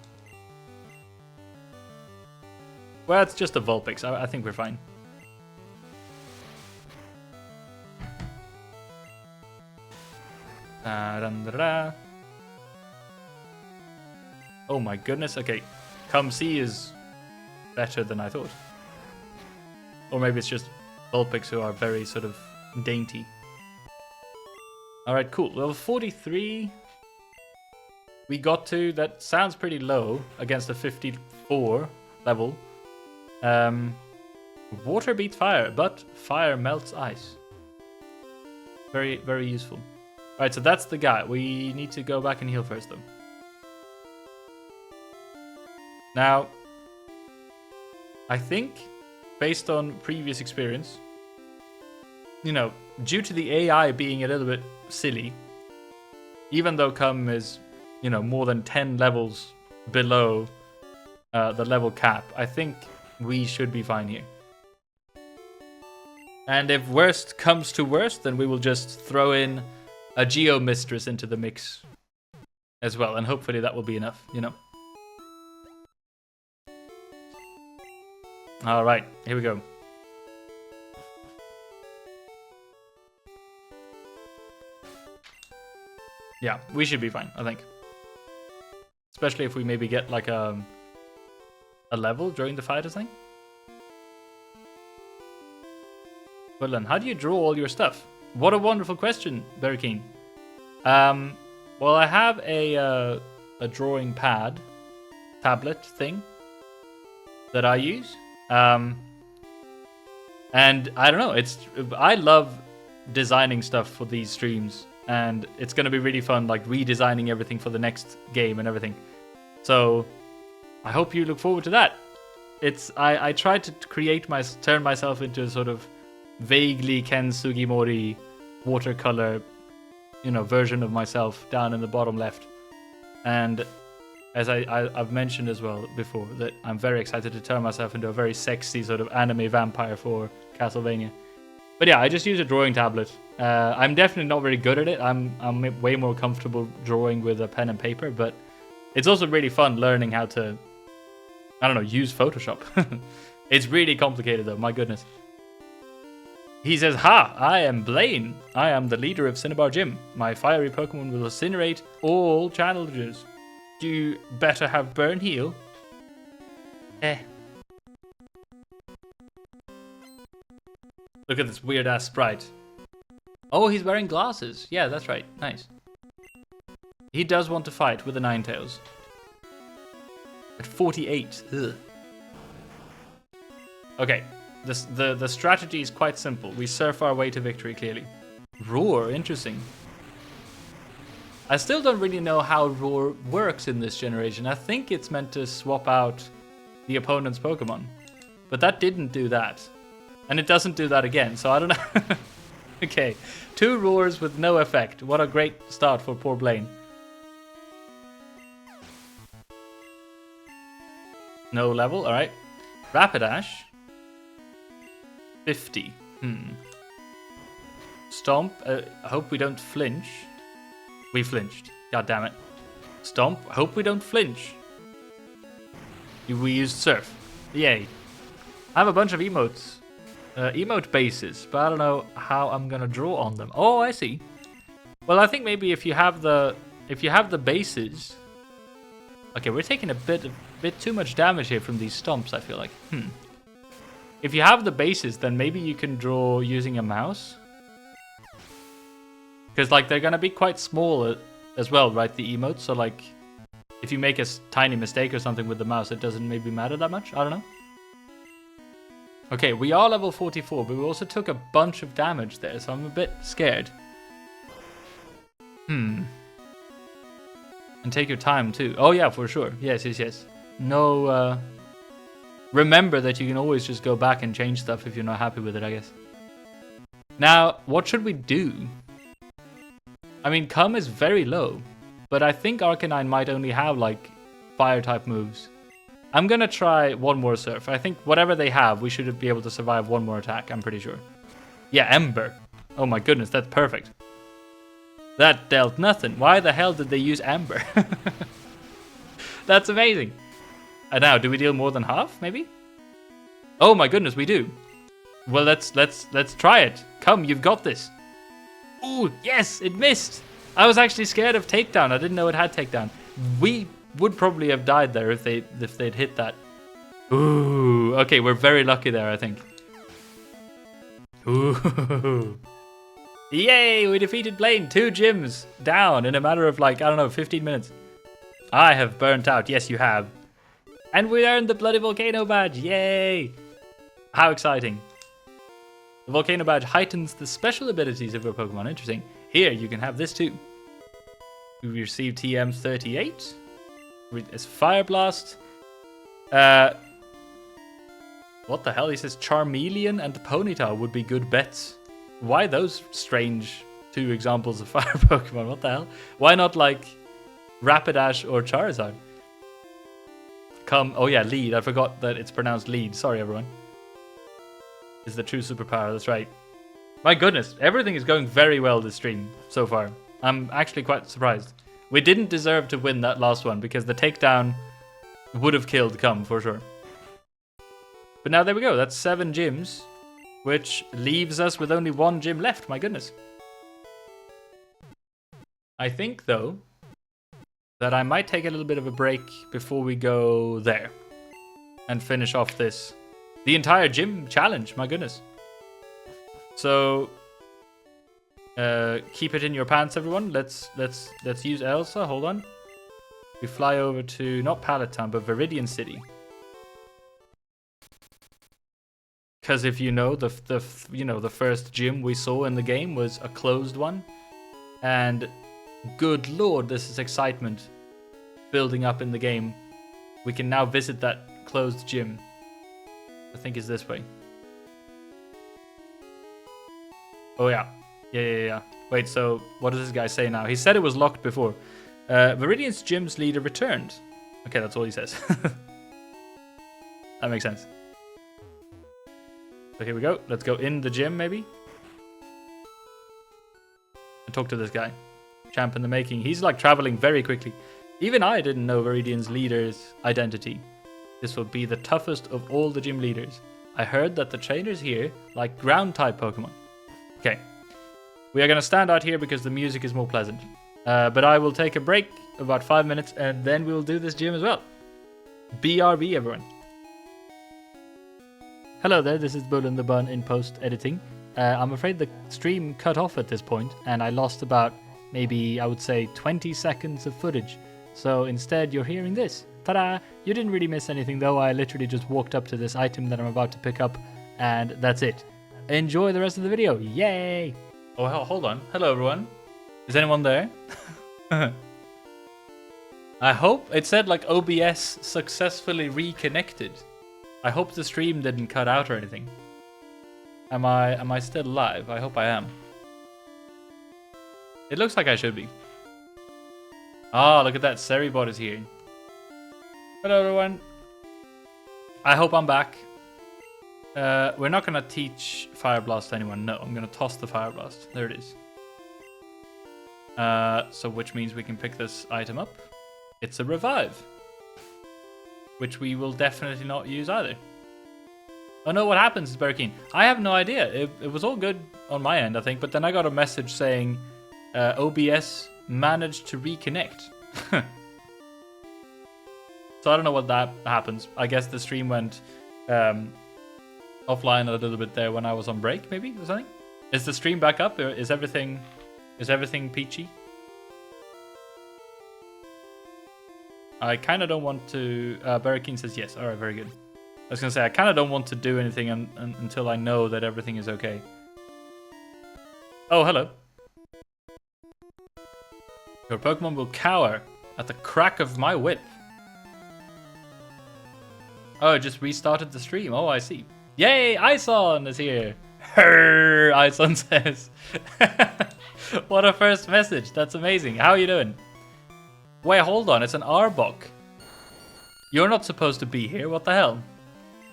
Well, it's just a Vulpix. I think we're fine. Oh my goodness. Okay. Come See is better than I thought. Or maybe it's just Vulpix who are very sort of dainty. Alright, cool. Level 43 we got to. That sounds pretty low against a 54 level. Water beats fire, but fire melts ice. Very, very useful. Alright, so that's the guy. We need to go back and heal first, though. Now, I think, based on previous experience, you know, due to the AI being a little bit silly, even though Cum is, you know, more than 10 levels below the level cap, I think we should be fine here. And if worst comes to worst, then we will just throw in a Geomistress into the mix as well, and hopefully that will be enough, you know. Alright, here we go. Yeah, we should be fine, I think. Especially if we maybe get like a level during the fight or something. Well then, how do you draw all your stuff? What a wonderful question, very keen. Well, I have a drawing pad, tablet thing that I use. And I don't know, I love designing stuff for these streams, and it's going to be really fun, like redesigning everything for the next game and everything. So I hope you look forward to that. I tried to turn myself into a sort of vaguely Ken Sugimori watercolor, you know, version of myself down in the bottom left. And as I've mentioned as well before, that I'm very excited to turn myself into a very sexy sort of anime vampire for Castlevania. But yeah, I just use a drawing tablet. I'm definitely not very good at it. I'm way more comfortable drawing with a pen and paper, but it's also really fun learning how to, I don't know, use Photoshop. It's really complicated though, my goodness. He says, "Ha! I am Blaine. I am the leader of Cinnabar Gym. My fiery Pokemon will incinerate all challenges. Do you better have Burn Heal?" Look at this weird ass sprite. Oh, he's wearing glasses. Yeah, that's right. Nice. He does want to fight with the Ninetales. At 48. Ugh. Okay. The strategy is quite simple. We surf our way to victory, clearly. Roar, interesting. I still don't really know how Roar works in this generation. I think it's meant to swap out the opponent's Pokemon. But that didn't do that. And it doesn't do that again, so I don't know. Okay, 2 Roars with no effect. What a great start for poor Blaine. No level, alright. Rapidash. 50. Stomp. I hope we don't flinch. We flinched. God damn it. Stomp. I hope we don't flinch. We used Surf. Yay. I have a bunch of emotes. Emote bases, but I don't know how I'm gonna draw on them. Oh, I see. Well, I think maybe if you have the bases. Okay, we're taking a bit too much damage here from these stomps, I feel like. If you have the bases, then maybe you can draw using a mouse. Because, like, they're going to be quite small as well, right? The emotes. So, like, if you make a tiny mistake or something with the mouse, it doesn't maybe matter that much. I don't know. Okay, we are level 44, but we also took a bunch of damage there, so I'm a bit scared. And take your time, too. Oh, yeah, for sure. Yes, yes, yes. No, remember that you can always just go back and change stuff if you're not happy with it, I guess. Now, what should we do? I mean, Cum is very low, but I think Arcanine might only have, like, fire-type moves. I'm gonna try one more Surf. I think whatever they have, we should be able to survive one more attack, I'm pretty sure. Yeah, Ember. Oh my goodness, that's perfect. That dealt nothing. Why the hell did they use Ember? That's amazing. And now, do we deal more than half, maybe? Oh my goodness, we do. Well, let's try it. Come, you've got this. Ooh, yes, it missed. I was actually scared of takedown. I didn't know it had takedown. We would probably have died there if they'd hit that. Ooh, okay, we're very lucky there, I think. Ooh. Yay, we defeated Blaine. 2 gyms down in a matter of, like, I don't know, 15 minutes. I have burnt out. Yes, you have. And we earned the bloody volcano badge. Yay. How exciting. The volcano badge heightens the special abilities of your Pokemon. Interesting. Here, you can have this too. We received TM38. It's Fire Blast. What the hell? He says Charmeleon and Ponyta would be good bets. Why those strange 2 examples of fire Pokemon? What the hell? Why not, like, Rapidash or Charizard? Come. Oh yeah, lead. I forgot that it's pronounced lead. Sorry, everyone. Is the true superpower. That's right. My goodness, everything is going very well this stream so far. I'm actually quite surprised. We didn't deserve to win that last one because the takedown would have killed Cum for sure. But now there we go. That's 7 gyms, which leaves us with only 1 gym left. My goodness. I think, though, that I might take a little bit of a break before we go there and finish off the entire gym challenge. My goodness. So keep it in your pants, everyone. Let's use Elsa. Hold on. We fly over to not Pallet Town, but Viridian City. Because if you know, the first gym we saw in the game was a closed one, and good lord, this is excitement building up in the game. We can now visit that closed gym. I think is this way. Oh yeah. Yeah. Wait, so what does this guy say now? He said it was locked before. Viridian's gym's leader returned. Okay, that's all he says. That makes sense. So here we go. Let's go in the gym, maybe. And talk to this guy. Champ in the making. He's like traveling very quickly. Even I didn't know Viridian's leader's identity. This will be the toughest of all the gym leaders. I heard that the trainers here like ground-type Pokemon. Okay. We are going to stand out here because the music is more pleasant. But I will take a break, about 5 minutes, and then we will do this gym as well. BRB, everyone. Hello there, this is Bull in the Bun in post-editing. I'm afraid the stream cut off at this point, and I lost about, maybe, I would say, 20 seconds of footage. So instead, you're hearing this. Ta-da! You didn't really miss anything, though. I literally just walked up to this item that I'm about to pick up, and that's it. Enjoy the rest of the video. Yay! Oh, hold on. Hello, everyone. Is anyone there? I hope it said like OBS successfully reconnected. I hope the stream didn't cut out or anything. Am I still live? I hope I am. It looks like I should be. Ah, look at that. Seribot is here. Hello, everyone. I hope I'm back. We're not going to teach Fire Blast to anyone. No, I'm going to toss the Fire Blast. There it is. So which means we can pick this item up. It's a Revive. Which we will definitely not use either. Oh no, what happens is Berkeen. I have no idea. It was all good on my end, I think. But then I got a message saying OBS managed to reconnect. So I don't know what that happens. I guess the stream went offline a little bit there when I was on break, maybe, or something. Is the stream back up? Or is everything Is everything peachy? I kind of don't want to... Barrakin says yes. Alright, very good. I was going to say, I kind of don't want to do anything until I know that everything is okay. Oh, hello. Your Pokemon will cower at the crack of my whip. Oh, it just restarted the stream. Oh, I see. Yay, Ison is here. Her, Ison says. What a first message. That's amazing. How are you doing? Wait, hold on. It's an Arbok. You're not supposed to be here. What the hell?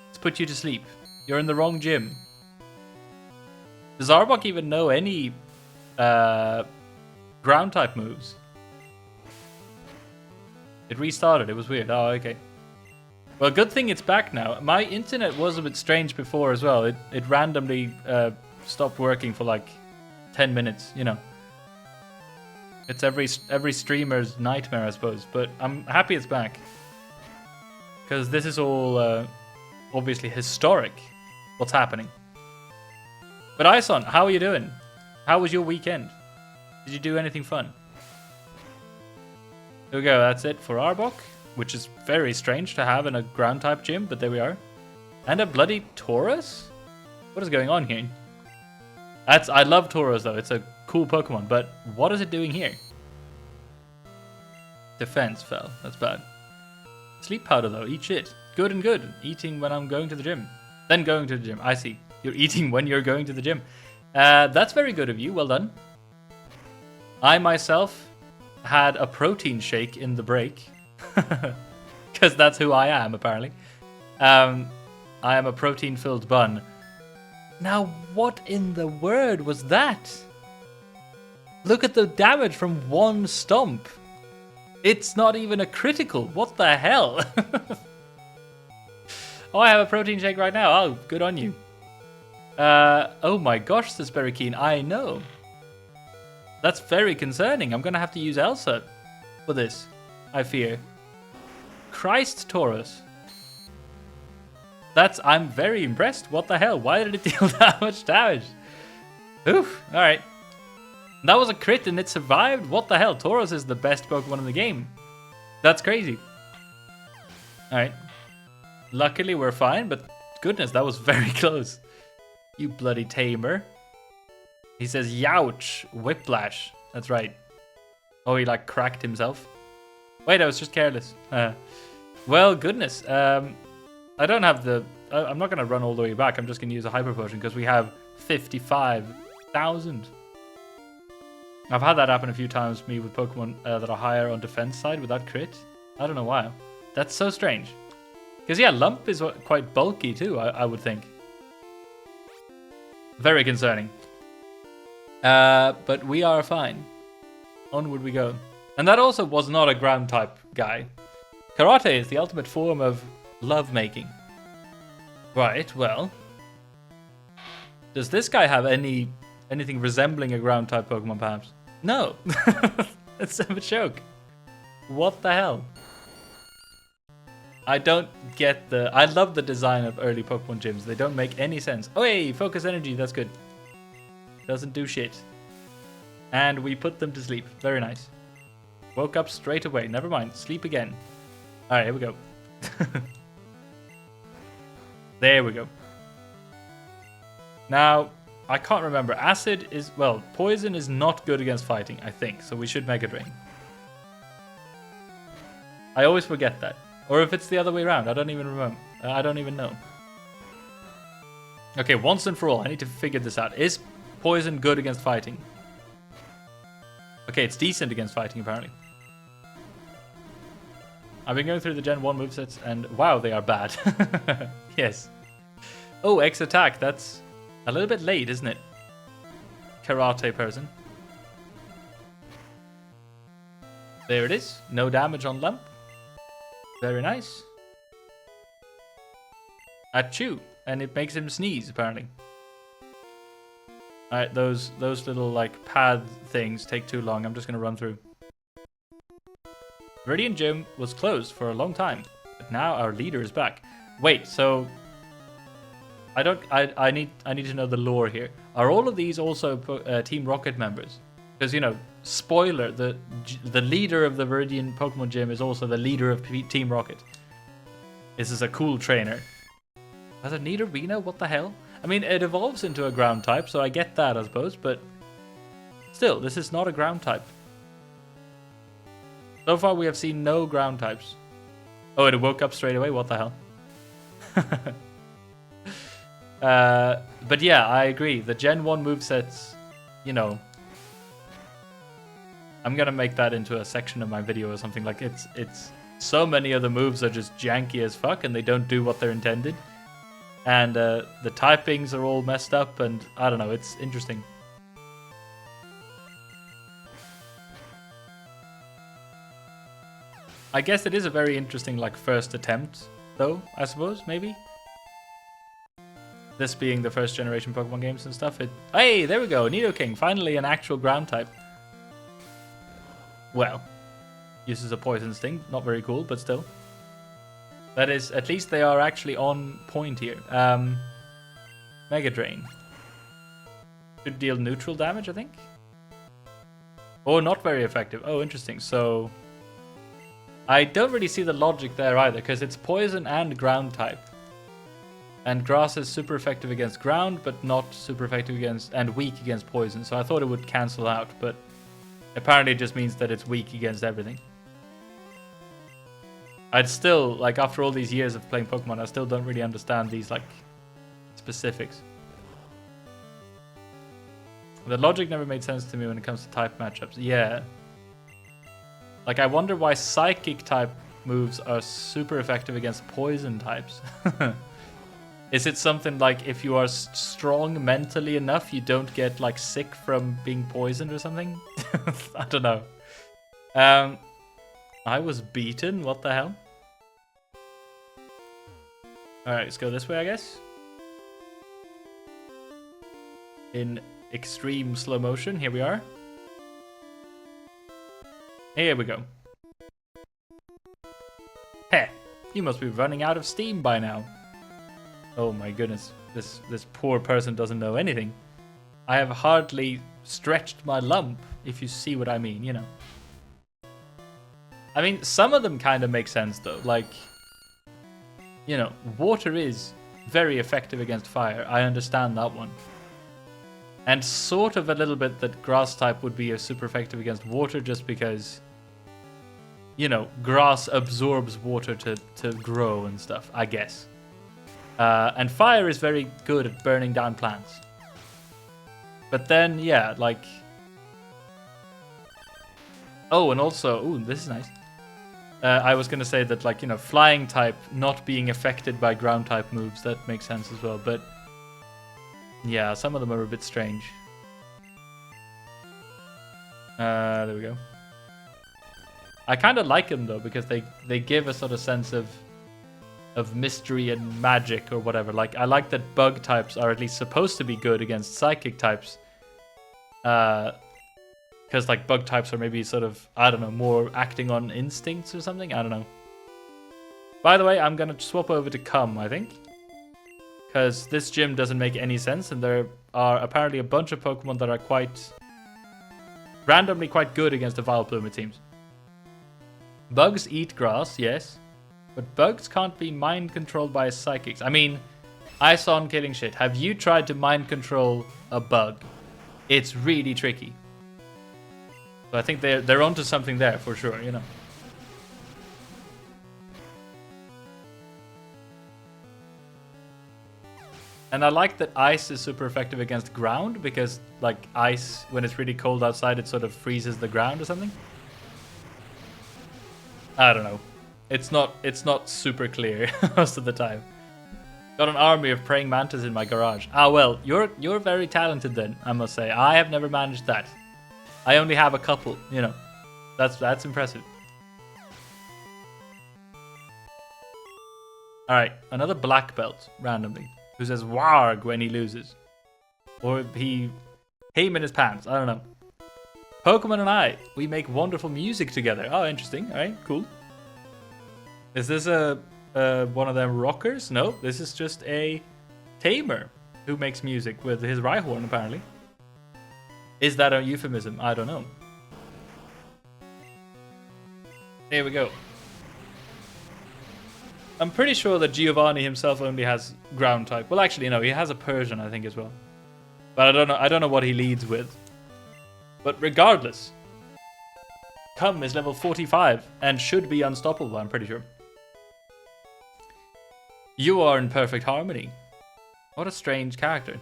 Let's put you to sleep. You're in the wrong gym. Does Arbok even know any ground type moves? It restarted. It was weird. Oh, okay. Well, good thing it's back now. My internet was a bit strange before as well. It randomly stopped working for like 10 minutes, you know. It's every streamer's nightmare, I suppose. But I'm happy it's back. Because this is all obviously historic, what's happening. But Ison, how are you doing? How was your weekend? Did you do anything fun? There we go, that's it for Arbok. Which is very strange to have in a ground type gym, but there we are. And a bloody Tauros? What is going on here? I love Tauros though, it's a cool Pokemon, but what is it doing here? Defense fell, that's bad. Sleep powder though, eat shit. Good and good. Eating when I'm going to the gym. Then going to the gym, I see. You're eating when you're going to the gym. That's very good of you, well done. I myself had a protein shake in the break. Because that's who I am, apparently. I am a protein-filled bun. Now, what in the word was that? Look at the damage from one stomp. It's not even a critical. What the hell? Oh, I have a protein shake right now. Oh, good on you. Oh my gosh, this is very keen. I know. That's very concerning. I'm going to have to use Elsa for this, I fear. Christ, Tauros. I'm very impressed. What the hell? Why did it deal that much damage? Oof. Alright. That was a crit and it survived? What the hell? Tauros is the best Pokemon in the game. That's crazy. Alright. Luckily we're fine, but goodness, that was very close. You bloody tamer. He says, youch, whiplash. That's right. Oh, he like cracked himself. Wait, I was just careless. Well, goodness. I don't have the... I'm not going to run all the way back. I'm just going to use a Hyper Potion because we have 55,000. I've had that happen a few times, me with Pokemon that are higher on defense side without crit. I don't know why. That's so strange. Because, yeah, Lump is quite bulky too, I would think. Very concerning. But we are fine. Onward we go. And that also was not a ground type guy. Karate is the ultimate form of lovemaking. Right, well. Does this guy have anything resembling a ground type Pokemon perhaps? No. It's a joke. What the hell? I don't get I love the design of early Pokemon gyms. They don't make any sense. Oh, hey, focus energy, that's good. Doesn't do shit. And we put them to sleep. Very nice. Woke up straight away. Never mind. Sleep again. Alright, here we go. There we go. Now, I can't remember. Acid is... Well, poison is not good against fighting, I think. So we should Mega Drain. I always forget that. Or if it's the other way around. I don't even remember. I don't even know. Okay, once and for all. I need to figure this out. Is poison good against fighting? Okay, it's decent against fighting, apparently. I've been going through the Gen 1 movesets, and wow, they are bad. Yes. Oh, X attack. That's a little bit late, isn't it? Karate person. There it is. No damage on Lump. Very nice. Achoo. And it makes him sneeze, apparently. Alright, those little, like, pad things take too long. I'm just going to run through. Viridian Gym was closed for a long time, but now our leader is back. Wait, so... I need to know the lore here. Are all of these also Team Rocket members? Because, you know, spoiler, the leader of the Viridian Pokemon Gym is also the leader of Team Rocket. This is a cool trainer. As a Nidorino? What the hell? I mean, it evolves into a ground type, so I get that, I suppose, but still, this is not a ground type. So far, we have seen no ground types. Oh, it woke up straight away? What the hell? But yeah, I agree. The Gen 1 movesets, you know, I'm gonna make that into a section of my video or something. Like, it's so many of the moves are just janky as fuck, and they don't do what they're intended. And the typings are all messed up, and I don't know, it's interesting. I guess it is a very interesting, like, first attempt, though, I suppose, maybe? This being the first generation Pokemon games and stuff. Hey, there we go, Nidoking, finally an actual ground type. Well, uses a Poison Sting, not very cool, but still. That is, at least they are actually on point here. Mega Drain. Should deal neutral damage, I think? Oh, not very effective. Oh, interesting. So, I don't really see the logic there either, because it's poison and ground type. And grass is super effective against ground, but not super effective against, and weak against poison. So I thought it would cancel out, but apparently it just means that it's weak against everything. I'd still, like, after all these years of playing Pokemon, I still don't really understand these, like, specifics. The logic never made sense to me when it comes to type matchups. Yeah. Like, I wonder why Psychic type moves are super effective against poison types. Is it something like if you are strong mentally enough, you don't get, like, sick from being poisoned or something? I don't know. I was beaten? What the hell? Alright, let's go this way, I guess. In extreme slow motion, here we are. Here we go. Heh, you must be running out of steam by now. Oh my goodness, this poor person doesn't know anything. I have hardly stretched my lump, if you see what I mean, you know. I mean, some of them kind of make sense though, like, you know, water is very effective against fire, I understand that one. And sort of a little bit that grass type would be super effective against water just because, you know, grass absorbs water to grow and stuff, I guess. And fire is very good at burning down plants. But then, yeah, like... Oh, and also... Ooh, this is nice. I was going to say that, like, you know, flying type not being affected by ground type moves, that makes sense as well. But, yeah, some of them are a bit strange. There we go. I kind of like them, though, because they give a sort of sense of mystery and magic or whatever. Like, I like that bug types are at least supposed to be good against psychic types. Because, like, bug types are maybe sort of, I don't know, more acting on instincts or something? I don't know. By the way, I'm going to swap over to Cum, I think. Because this gym doesn't make any sense, and there are apparently a bunch of Pokemon that are quite... randomly quite good against the Vileplume, it seems. Bugs eat grass, yes. But bugs can't be mind controlled by psychics. I mean, Ison killing shit. Have you tried to mind control a bug? It's really tricky. So I think they're onto something there for sure, you know. And I like that ice is super effective against ground because, like, ice, when it's really cold outside, it sort of freezes the ground or something. I don't know. It's not super clear most of the time. Got an army of praying mantis in my garage. Ah, well, you're very talented then, I must say. I have never managed that. I only have a couple, you know. That's impressive. Alright, another black belt, randomly, who says warg when he loses. Or him in his pants, I don't know. Pokemon and I, we make wonderful music together. Oh, interesting. Alright, cool. Is this one of them rockers? No, this is just a tamer who makes music with his Rhyhorn, apparently. Is that a euphemism? I don't know. There we go. I'm pretty sure that Giovanni himself only has ground type. Well, actually, no, he has a Persian, I think, as well. But I don't know what he leads with. But regardless, Cum is level 45 and should be unstoppable, I'm pretty sure. You are in perfect harmony. What a strange character.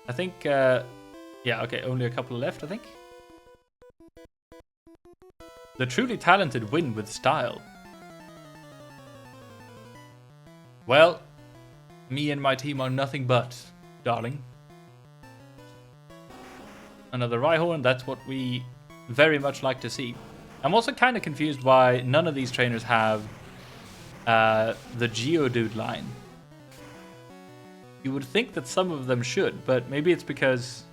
I think, yeah, okay, only a couple left, I think. The truly talented win with style. Well, me and my team are nothing but, darling. Another Rhyhorn, that's what we very much like to see. I'm also kind of confused why none of these trainers have the Geodude line. You would think that some of them should, but maybe it's because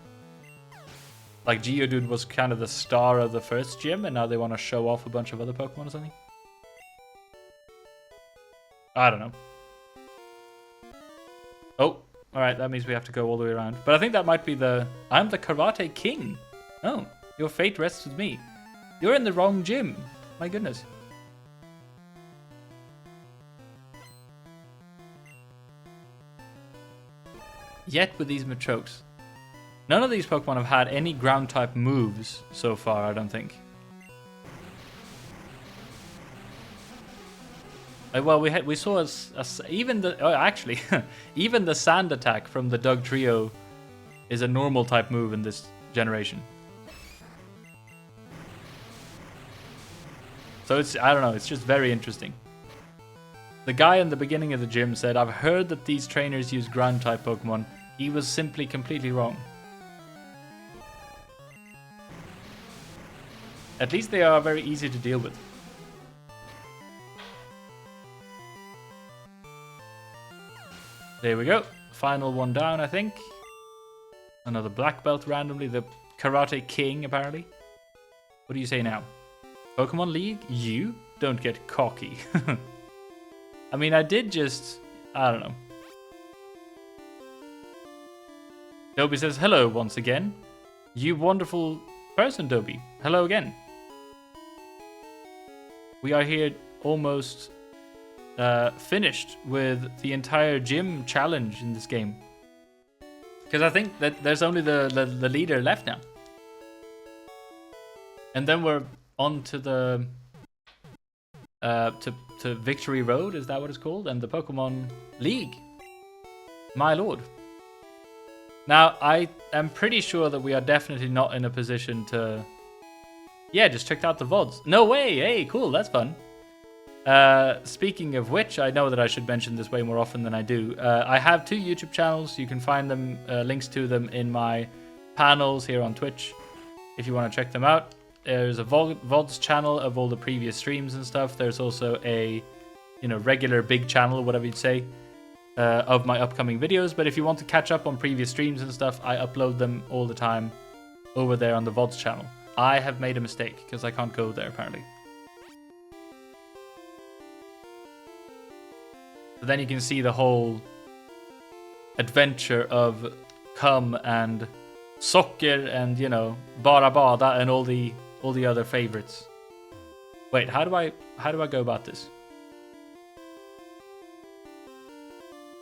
like Geodude was kind of the star of the first gym and now they want to show off a bunch of other Pokemon or something. I don't know. Oh, alright, that means we have to go all the way around. But I think that might be the... I'm the Karate King. Oh, your fate rests with me. You're in the wrong gym. My goodness. Yet with these Matrox, none of these Pokemon have had any ground type moves so far, I don't think. Well, we saw even the actually even the Sand attack from the Doug Trio is a normal type move in this generation. So it's, I don't know, it's just very interesting. The guy in the beginning of the gym said, "I've heard that these trainers use ground type Pokemon." He was simply completely wrong. At least they are very easy to deal with. There we go. Final one down, I think. Another black belt randomly. The Karate King, apparently. What do you say now? Pokemon League? You? Don't get cocky. I mean, I did just... I don't know. Dobby says, hello once again. You wonderful person, Dobby. Hello again. We are here almost... finished with the entire gym challenge in this game, because I think that there's only the leader left now, and then we're on to the to Victory Road. Is that what it's called? And the Pokemon League. My lord. Now I am pretty sure that we are definitely not in a position to. Yeah, just checked out the VODs. No way. Hey, cool. That's fun. Speaking of which, I know that I should mention this way more often than I do. I have 2 YouTube channels. You can find them, links to them in my panels here on Twitch if you want to check them out. There's a VODs channel of all the previous streams and stuff. There's also a, regular big channel, whatever you'd say, of my upcoming videos. But if you want to catch up on previous streams and stuff, I upload them all the time over there on the VODs channel. I have made a mistake because I can't go there apparently. Then you can see the whole adventure of Cum and Socker and Bara Bada and all the other favorites. Wait, how do I go about this?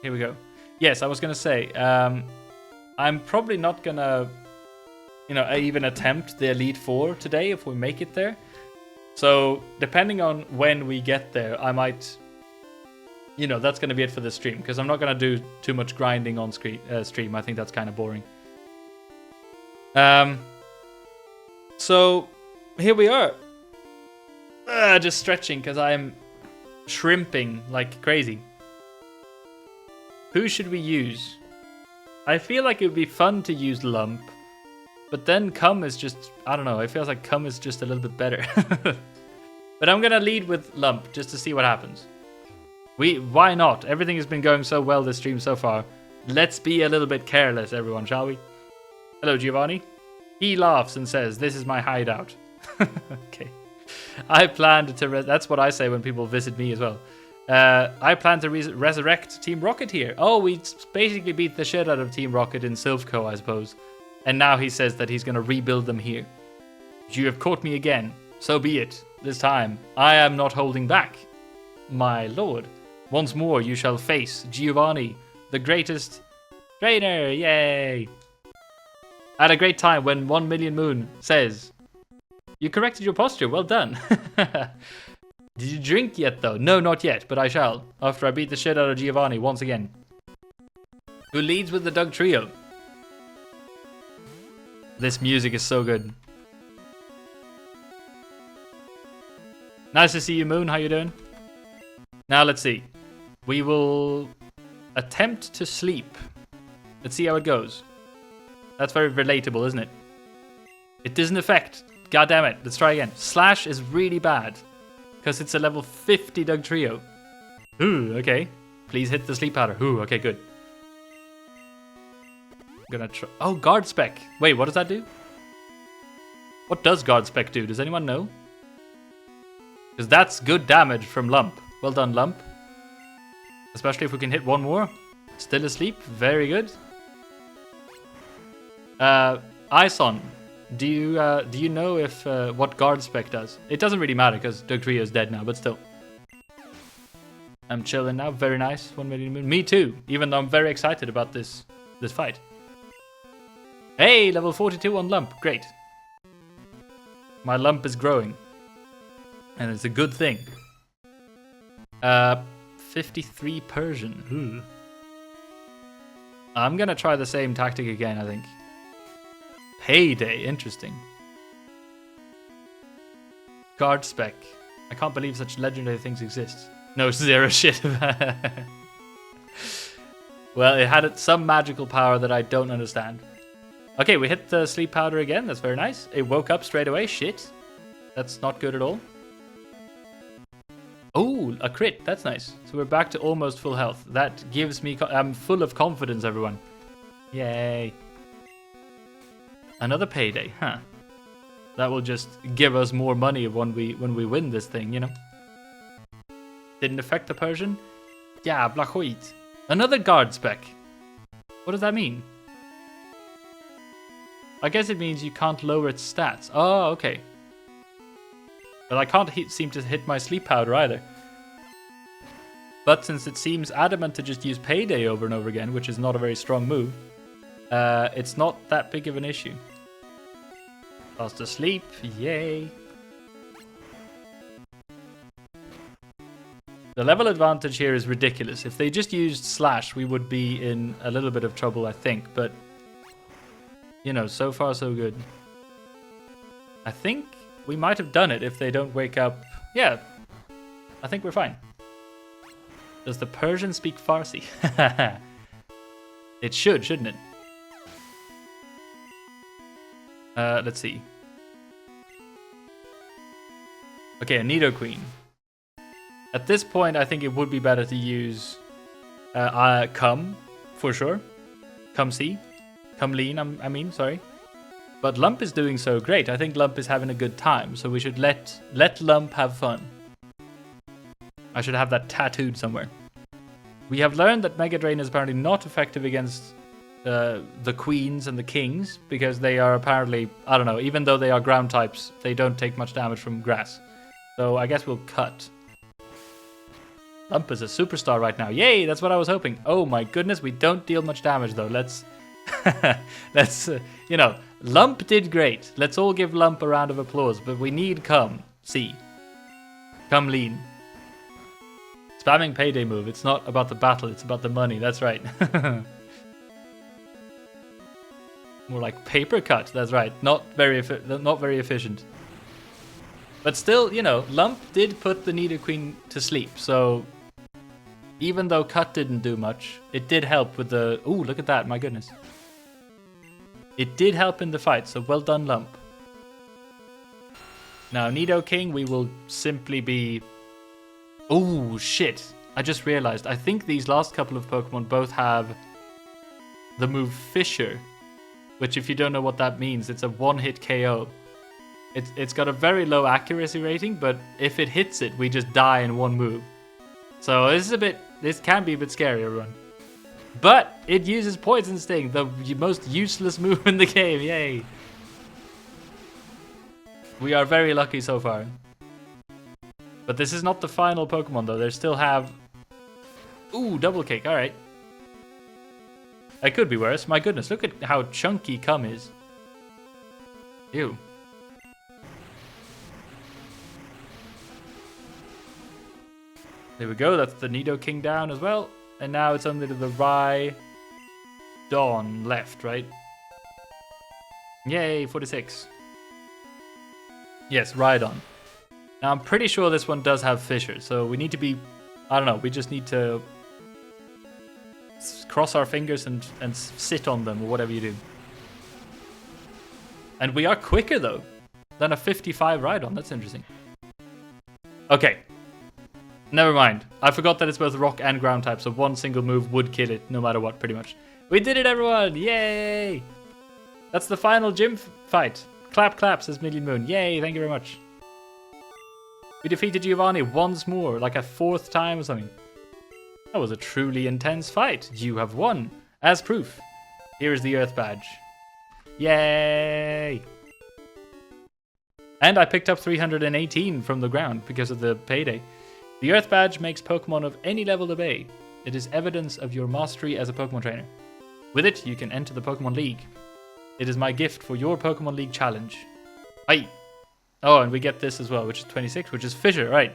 Here we go. Yes, I was gonna say I'm probably not gonna even attempt the Elite Four today if we make it there. So depending on when we get there, I might. That's going to be it for this stream, because I'm not going to do too much grinding on stream. I think that's kind of boring. So, here we are. Just stretching, because I'm shrimping like crazy. Who should we use? I feel like it would be fun to use Lump, but then Cum is just... I don't know, it feels like Cum is just a little bit better. But I'm going to lead with Lump, just to see what happens. Why not? Everything has been going so well this stream so far. Let's be a little bit careless, everyone, shall we? Hello, Giovanni. He laughs and says, "This is my hideout." Okay. I planned to... That's what I say when people visit me as well. I plan to resurrect Team Rocket here. Oh, we basically beat the shit out of Team Rocket in Silphco, I suppose. And now he says that he's going to rebuild them here. You have caught me again. So be it. This time, I am not holding back. My lord. Once more you shall face Giovanni, the greatest trainer. Yay! I had a great time when 1 Million Moon says, you corrected your posture. Well done. Did you drink yet, though? No, not yet, but I shall, after I beat the shit out of Giovanni once again. Who leads with the Doug Trio? This music is so good. Nice to see you, Moon. How you doing? Now, let's see. We will attempt to sleep. Let's see how it goes. That's very relatable, isn't it? It doesn't affect. God damn it. Let's try again. Slash is really bad. Because it's a level 50 Doug Trio. Ooh, okay. Please hit the sleep powder. Ooh, okay, good. I'm gonna try. Oh, guard spec. Wait, what does that do? What does guard spec do? Does anyone know? Because that's good damage from Lump. Well done, Lump. Especially if we can hit one more. Still asleep. Very good. Ison. Do you know if what guard spec does? It doesn't really matter because Doug Trio is dead now, but still. I'm chilling now. Very nice. 1 Million Moon. Me too. Even though I'm very excited about this fight. Hey, level 42 on Lump. Great. My Lump is growing, and it's a good thing. 53 Persian. Ooh. I'm gonna try the same tactic again, I think. Payday, interesting. Guard spec. I can't believe such legendary things exist. No, zero shit. Well, it had some magical power that I don't understand. Okay, we hit the sleep powder again. That's very nice. It woke up straight away. Shit. That's not good at all. Oh, a crit. That's nice. So we're back to almost full health. That gives me... I'm full of confidence, everyone. Yay. Another payday, huh? That will just give us more money when we win this thing, you know? Didn't affect the Persian? Jävla skit. Another guard spec. What does that mean? I guess it means you can't lower its stats. Oh, okay. But I can't seem to hit my sleep powder either. But since it seems adamant to just use payday over and over again, which is not a very strong move, it's not that big of an issue. Fast asleep, yay. The level advantage here is ridiculous. If they just used slash, we would be in a little bit of trouble, I think. But, you know, so far so good. I think we might have done it if they don't wake up. Yeah, I think we're fine. Does the Persian speak Farsi? It should, shouldn't it? Let's see. Okay, a Nidoqueen. At this point, I think it would be better to use Come, for sure. Come See. Come Lean, I mean, sorry. But Lump is doing so great. I think Lump is having a good time, so we should let Lump have fun. I should have that tattooed somewhere. We have learned that Mega Drain is apparently not effective against the queens and the kings, because they are apparently, I don't know, even though they are ground types, they don't take much damage from grass. So I guess we'll cut. Lump is a superstar right now. Yay, that's what I was hoping. Oh my goodness, we don't deal much damage though. Let's, you know, Lump did great. Let's all give Lump a round of applause, but we need Come See. Come Lean. Spamming payday move. It's not about the battle, it's about the money. That's right. More like paper cut. That's right. Not very efficient. But still, you know, Lump did put the Nidoqueen to sleep. So even though cut didn't do much, it did help with the... Ooh, look at that. My goodness. It did help in the fight. So well done, Lump. Now, Nidoking, we will simply be... Oh, shit. I just realized. I think these last couple of Pokemon both have the move Fissure. Which, if you don't know what that means, it's a one-hit KO. It's got a very low accuracy rating, but if it hits it, we just die in one move. So this can be a bit scary, everyone. But it uses Poison Sting, the most useless move in the game. Yay. We are very lucky so far. But this is not the final Pokemon though. They still have... Ooh, double kick. Alright. That could be worse. My goodness, look at how chunky Cum is. Ew. There we go. That's the Nidoking down as well. And now it's under the Dawn left, right? Yay, 46. Yes, Rhydon. Now I'm pretty sure this one does have Fissure, so we need to be... I don't know, we just need to cross our fingers and sit on them, or whatever you do. And we are quicker, though, than a 55 Rhydon. That's interesting. Okay. Never mind. I forgot that it's both rock and ground type, so one single move would kill it, no matter what, pretty much. We did it, everyone! Yay! That's the final gym fight. Clap, clap, says Million Moon. Yay, thank you very much. We defeated Giovanni once more, like a 4th time or something. That was a truly intense fight. You have won. As proof, here is the Earth Badge. Yay! And I picked up 318 from the ground because of the payday. The Earth Badge makes Pokemon of any level obey. It is evidence of your mastery as a Pokemon trainer. With it, you can enter the Pokemon League. It is my gift for your Pokemon League challenge. Aye. Oh, and we get this as well, which is 26, which is Fissure, right.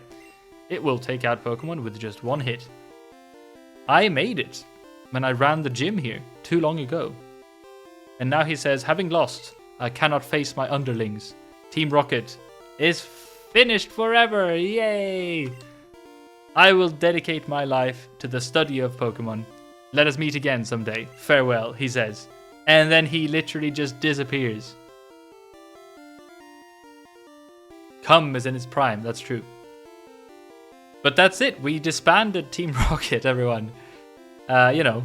It will take out Pokemon with just one hit. I made it when I ran the gym here too long ago. And now he says, having lost, I cannot face my underlings. Team Rocket is finished forever. Yay! I will dedicate my life to the study of Pokemon. Let us meet again someday. Farewell, he says. And then he literally just disappears. Cum is in its prime, that's true. But that's it. We disbanded Team Rocket, everyone. You know,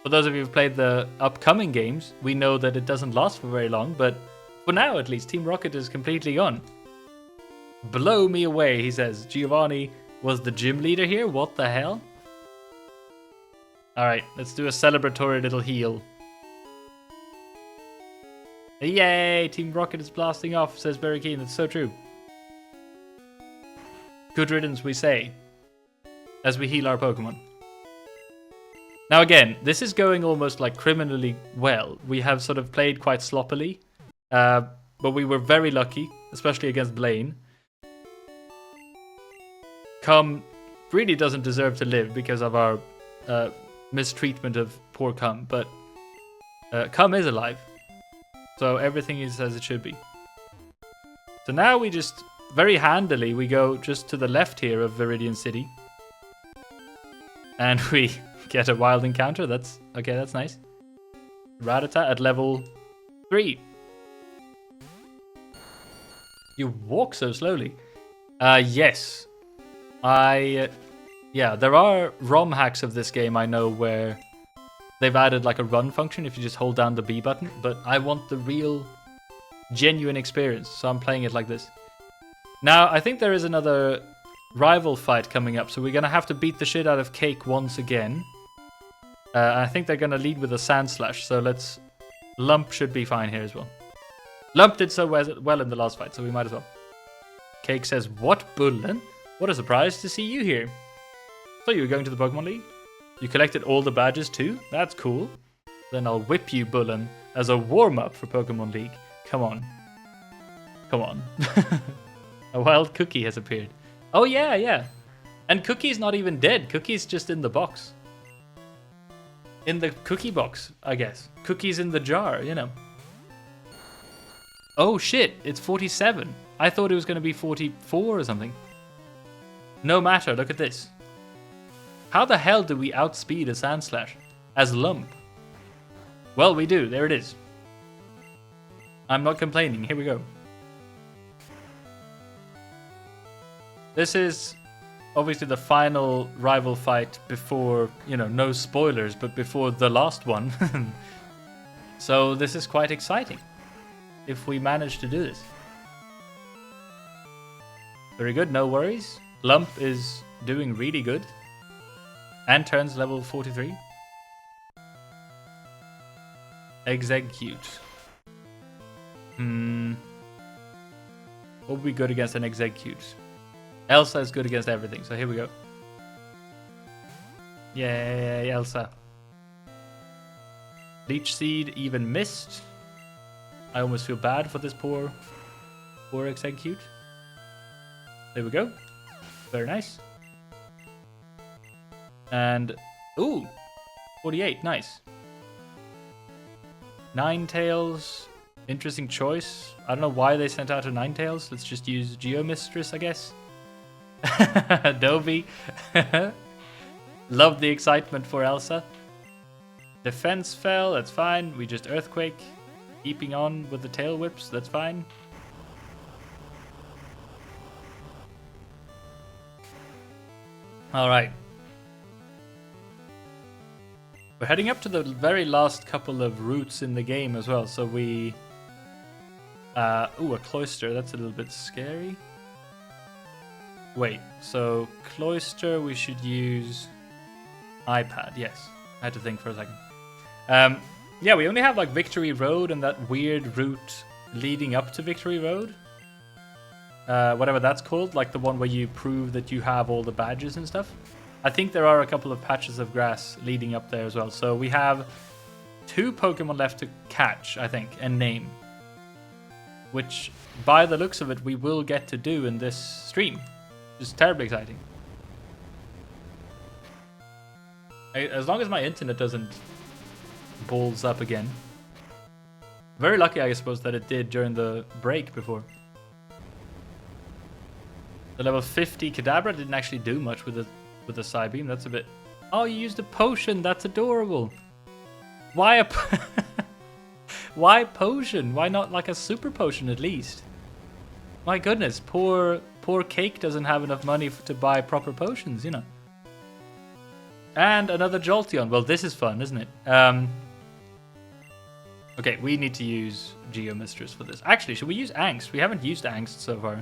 for those of you who've played the upcoming games, we know that it doesn't last for very long, but for now at least, Team Rocket is completely gone. Blow me away, he says. Giovanni was the gym leader here? What the hell? Alright, let's do a celebratory little heal. Yay! Team Rocket is blasting off, says Barry Keane. That's so true. Good riddance, we say, as we heal our Pokemon. Now again, this is going almost like criminally well. We have sort of played quite sloppily, but we were very lucky, especially against Blaine. Cum really doesn't deserve to live because of our mistreatment of poor Cum, but Cum is alive. So everything is as it should be. So now we just, very handily, we go just to the left here of Viridian City. And we get a wild encounter. That's okay, that's nice. Rattata at level 3. You walk so slowly. Yes. Yeah, there are ROM hacks of this game I know where they've added like a run function if you just hold down the B button, but I want the real, genuine experience, so I'm playing it like this. Now, I think there is another rival fight coming up, so we're going to have to beat the shit out of Cake once again. I think they're going to lead with a Sand Slash, so let's... Lump should be fine here as well. Lump did so well in the last fight, so we might as well. Cake says, what, Bullen? What a surprise to see you here. So you were going to the Pokemon League? You collected all the badges too? That's cool. Then I'll whip you, Bullen, as a warm-up for Pokemon League. Come on. Come on. A wild Cookie has appeared. Oh yeah, yeah. And Cookie's not even dead. Cookie's just in the box. In the cookie box, I guess. Cookie's in the jar, you know. Oh shit, it's 47. I thought it was going to be 44 or something. No matter, look at this. How the hell do we outspeed a Sand Slash as Lump? Well, we do. There it is. I'm not complaining. Here we go. This is obviously the final rival fight before, you know, no spoilers, but before the last one. So this is quite exciting if we manage to do this. Very good. No worries. Lump is doing really good. And turns level 43. Execute. What would be good against an execute? Elsa is good against everything, so here we go. Yay, Elsa. Leech Seed even missed. I almost feel bad for this poor execute. There we go. Very nice. And, ooh, 48, nice. Ninetales, interesting choice. I don't know why they sent out a Ninetales. Let's just use Geomistress, I guess. Adobe. Love the excitement for Elsa. Defense fell, that's fine. We just Earthquake. Keeping on with the tail whips, that's fine. Alright. We're heading up to the very last couple of routes in the game as well, so we... ooh, a Cloister, that's a little bit scary. Wait, so Cloister we should use... iPad, yes. I had to think for a second. Yeah, we only have like Victory Road and that weird route leading up to Victory Road. Whatever that's called, like the one where you prove that you have all the badges and stuff. I think there are a couple of patches of grass leading up there as well. So we have 2 Pokemon left to catch, I think, and name. Which, by the looks of it, we will get to do in this stream. It's terribly exciting. As long as my internet doesn't balls up again. Very lucky, I suppose, that it did during the break before. The level 50 Kadabra didn't actually do much with the Psybeam. That's a bit... Oh, you used a potion. That's adorable. Why a... Why potion? Why not like a super potion at least? My goodness, poor Cake doesn't have enough money to buy proper potions, you know. And another Jolteon. Well, this is fun, isn't it? Okay, we need to use Geomistress for this. Actually, should we use Angst? We haven't used Angst so far.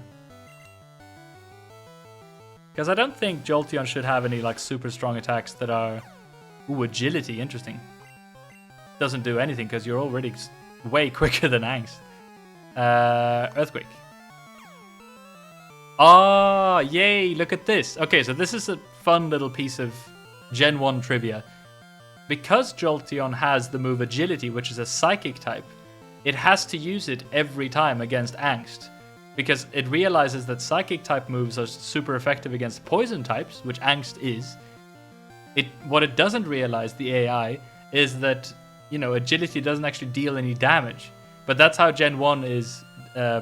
Because I don't think Jolteon should have any like super strong attacks that are... Ooh, Agility, interesting. Doesn't do anything because you're already way quicker than Angst. Earthquake. Ah, yay, look at this. Okay, so this is a fun little piece of Gen 1 trivia. Because Jolteon has the move Agility, which is a Psychic type, it has to use it every time against Angst. Because it realizes that Psychic type moves are super effective against Poison types, which Angst is. What it doesn't realize, the AI, is that, you know, Agility doesn't actually deal any damage. But that's how Gen 1 is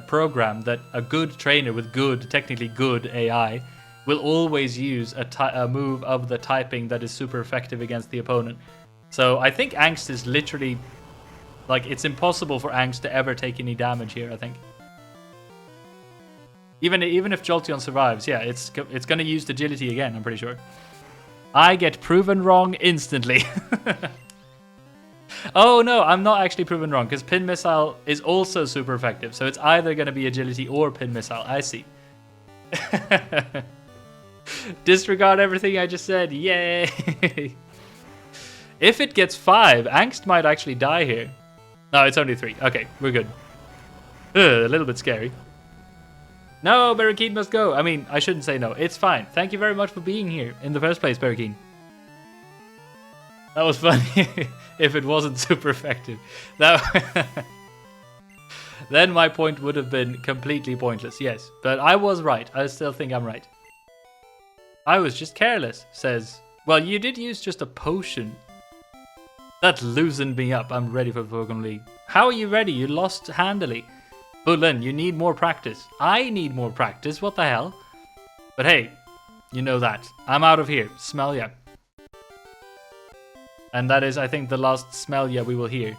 programmed, that a good trainer with technically good AI will always use a move of the typing that is super effective against the opponent. So I think Angst is literally... Like, it's impossible for Angst to ever take any damage here, I think. Even if Jolteon survives, yeah, it's going to use Agility again, I'm pretty sure. I get proven wrong instantly. Oh no, I'm not actually proven wrong, because Pin Missile is also super effective. So it's either going to be Agility or Pin Missile. I see. Disregard everything I just said. Yay! If it gets 5, Angst might actually die here. No, it's only 3. Okay, we're good. A little bit scary. No, Barrakeed must go. I mean, I shouldn't say no. It's fine. Thank you very much for being here in the first place, Barrakeed. That was funny. If it wasn't super effective. Then my point would have been completely pointless. Yes, but I was right. I still think I'm right. I was just careless, says... Well, you did use just a potion. That loosened me up. I'm ready for Pokemon League. How are you ready? You lost handily. Bullen, you need more practice. I need more practice. What the hell? But hey, you know that. I'm out of here. Smell ya. And that is, I think, the last smell ya we will hear.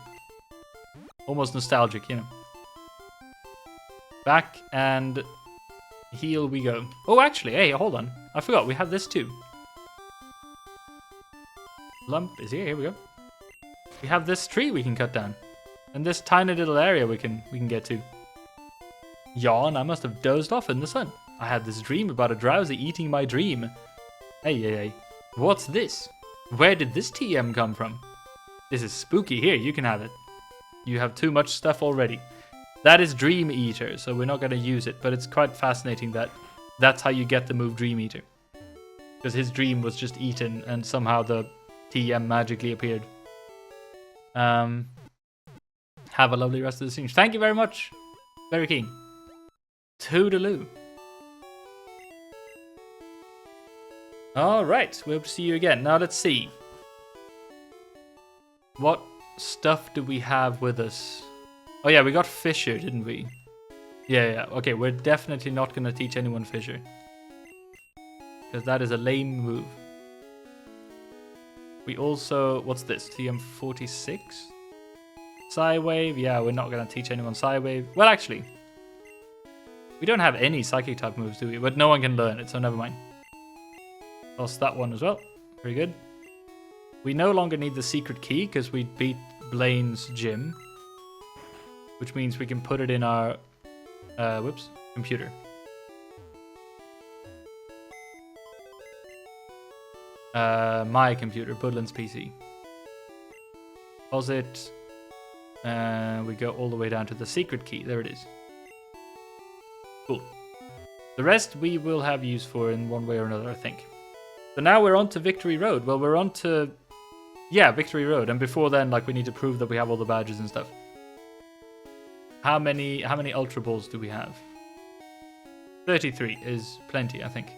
Almost nostalgic, you know. Back and heal we go. Oh, actually, hey, hold on. I forgot, we have this too. Lump is here. Here we go. We have this tree we can cut down. And this tiny little area we can get to. Yawn, I must have dozed off in the sun. I had this dream about a drowsy eating my dream. Hey. What's this? Where did this TM come from? This is spooky. Here, you can have it. You have too much stuff already. That is Dream Eater, so we're not going to use it. But it's quite fascinating that that's how you get the move Dream Eater. Because his dream was just eaten and somehow the TM magically appeared. Have a lovely rest of the stream. Thank you very much. Very keen. Toodaloo. Alright, we hope to see you again. Now let's see. What stuff do we have with us? Oh yeah, we got Fissure, didn't we? Yeah. Okay, we're definitely not going to teach anyone Fissure. Because that is a lame move. We also... What's this? TM46? Psywave? Yeah, we're not going to teach anyone Psywave. Well, actually... We don't have any Psychic type moves, do we? But no one can learn it, so never mind. Lost that one as well. Very good. We no longer need the secret key because we beat Blaine's gym. Which means we can put it in our... computer. My computer, Budland's PC. Pause it. We go all the way down to the secret key. There it is. Cool. The rest we will have use for in one way or another, I think. So now we're on to Victory Road. Well, we're on to... Yeah, Victory Road. And before then, like, we need to prove that we have all the badges and stuff. How many Ultra Balls do we have? 33 is plenty, I think.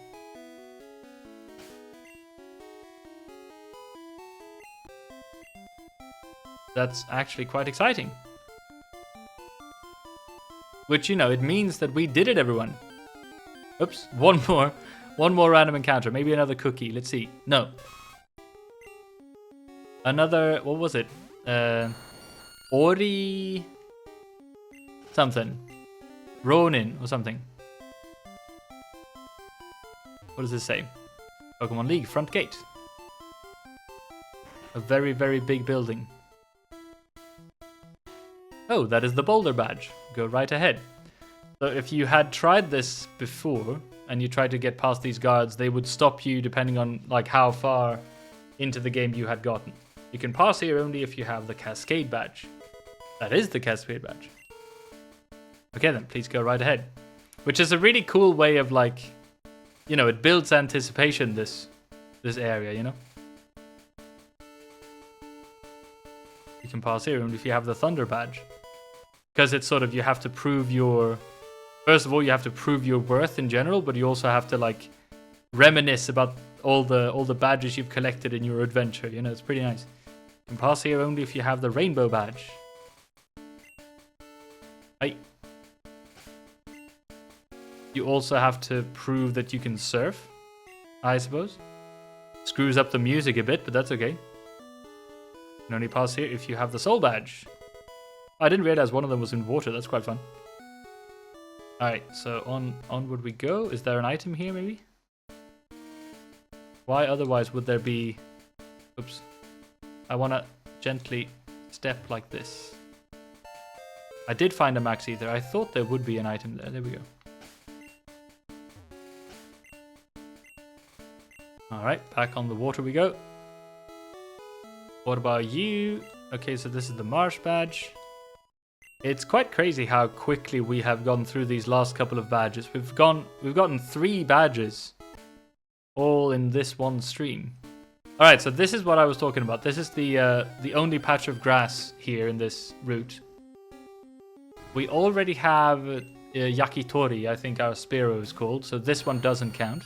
That's actually quite exciting. Which, you know, it means that we did it, everyone. Oops, one more random encounter. Maybe another cookie. Let's see. No. Another, what was it? Ori... something. Ronin or something. What does this say? Pokemon League, front gate. A very, very big building. Oh, that is the boulder badge. Go right ahead. So if you had tried this before and you tried to get past these guards, they would stop you depending on like how far into the game you had gotten. You can pass here only if you have the Cascade badge. That is the Cascade badge. Okay then, please go right ahead. Which is a really cool way of like, you know, it builds anticipation, this area, you know? You can pass here only if you have the Thunder badge. Because it's sort of, you have to prove your... First of all, you have to prove your worth in general, but you also have to like reminisce about all the badges you've collected in your adventure, you know? It's pretty nice. You can pass here only if you have the Rainbow badge. Hey. You also have to prove that you can surf, I suppose. Screws up the music a bit, but that's okay. You can only pass here if you have the Soul badge. I didn't realize one of them was in water. That's quite fun. Alright, so onward we go. Is there an item here, maybe? Why otherwise would there be... Oops. I want to gently step like this. I did find a Max Ether. I thought there would be an item there. There we go. Alright, back on the water we go. What about you? Okay, so this is the Marsh badge. It's quite crazy how quickly we have gone through these last couple of badges. We've gotten 3 badges all in this one stream. Alright, so this is what I was talking about. This is the only patch of grass here in this route. We already have Yakitori, I think our Spearow is called, so this one doesn't count.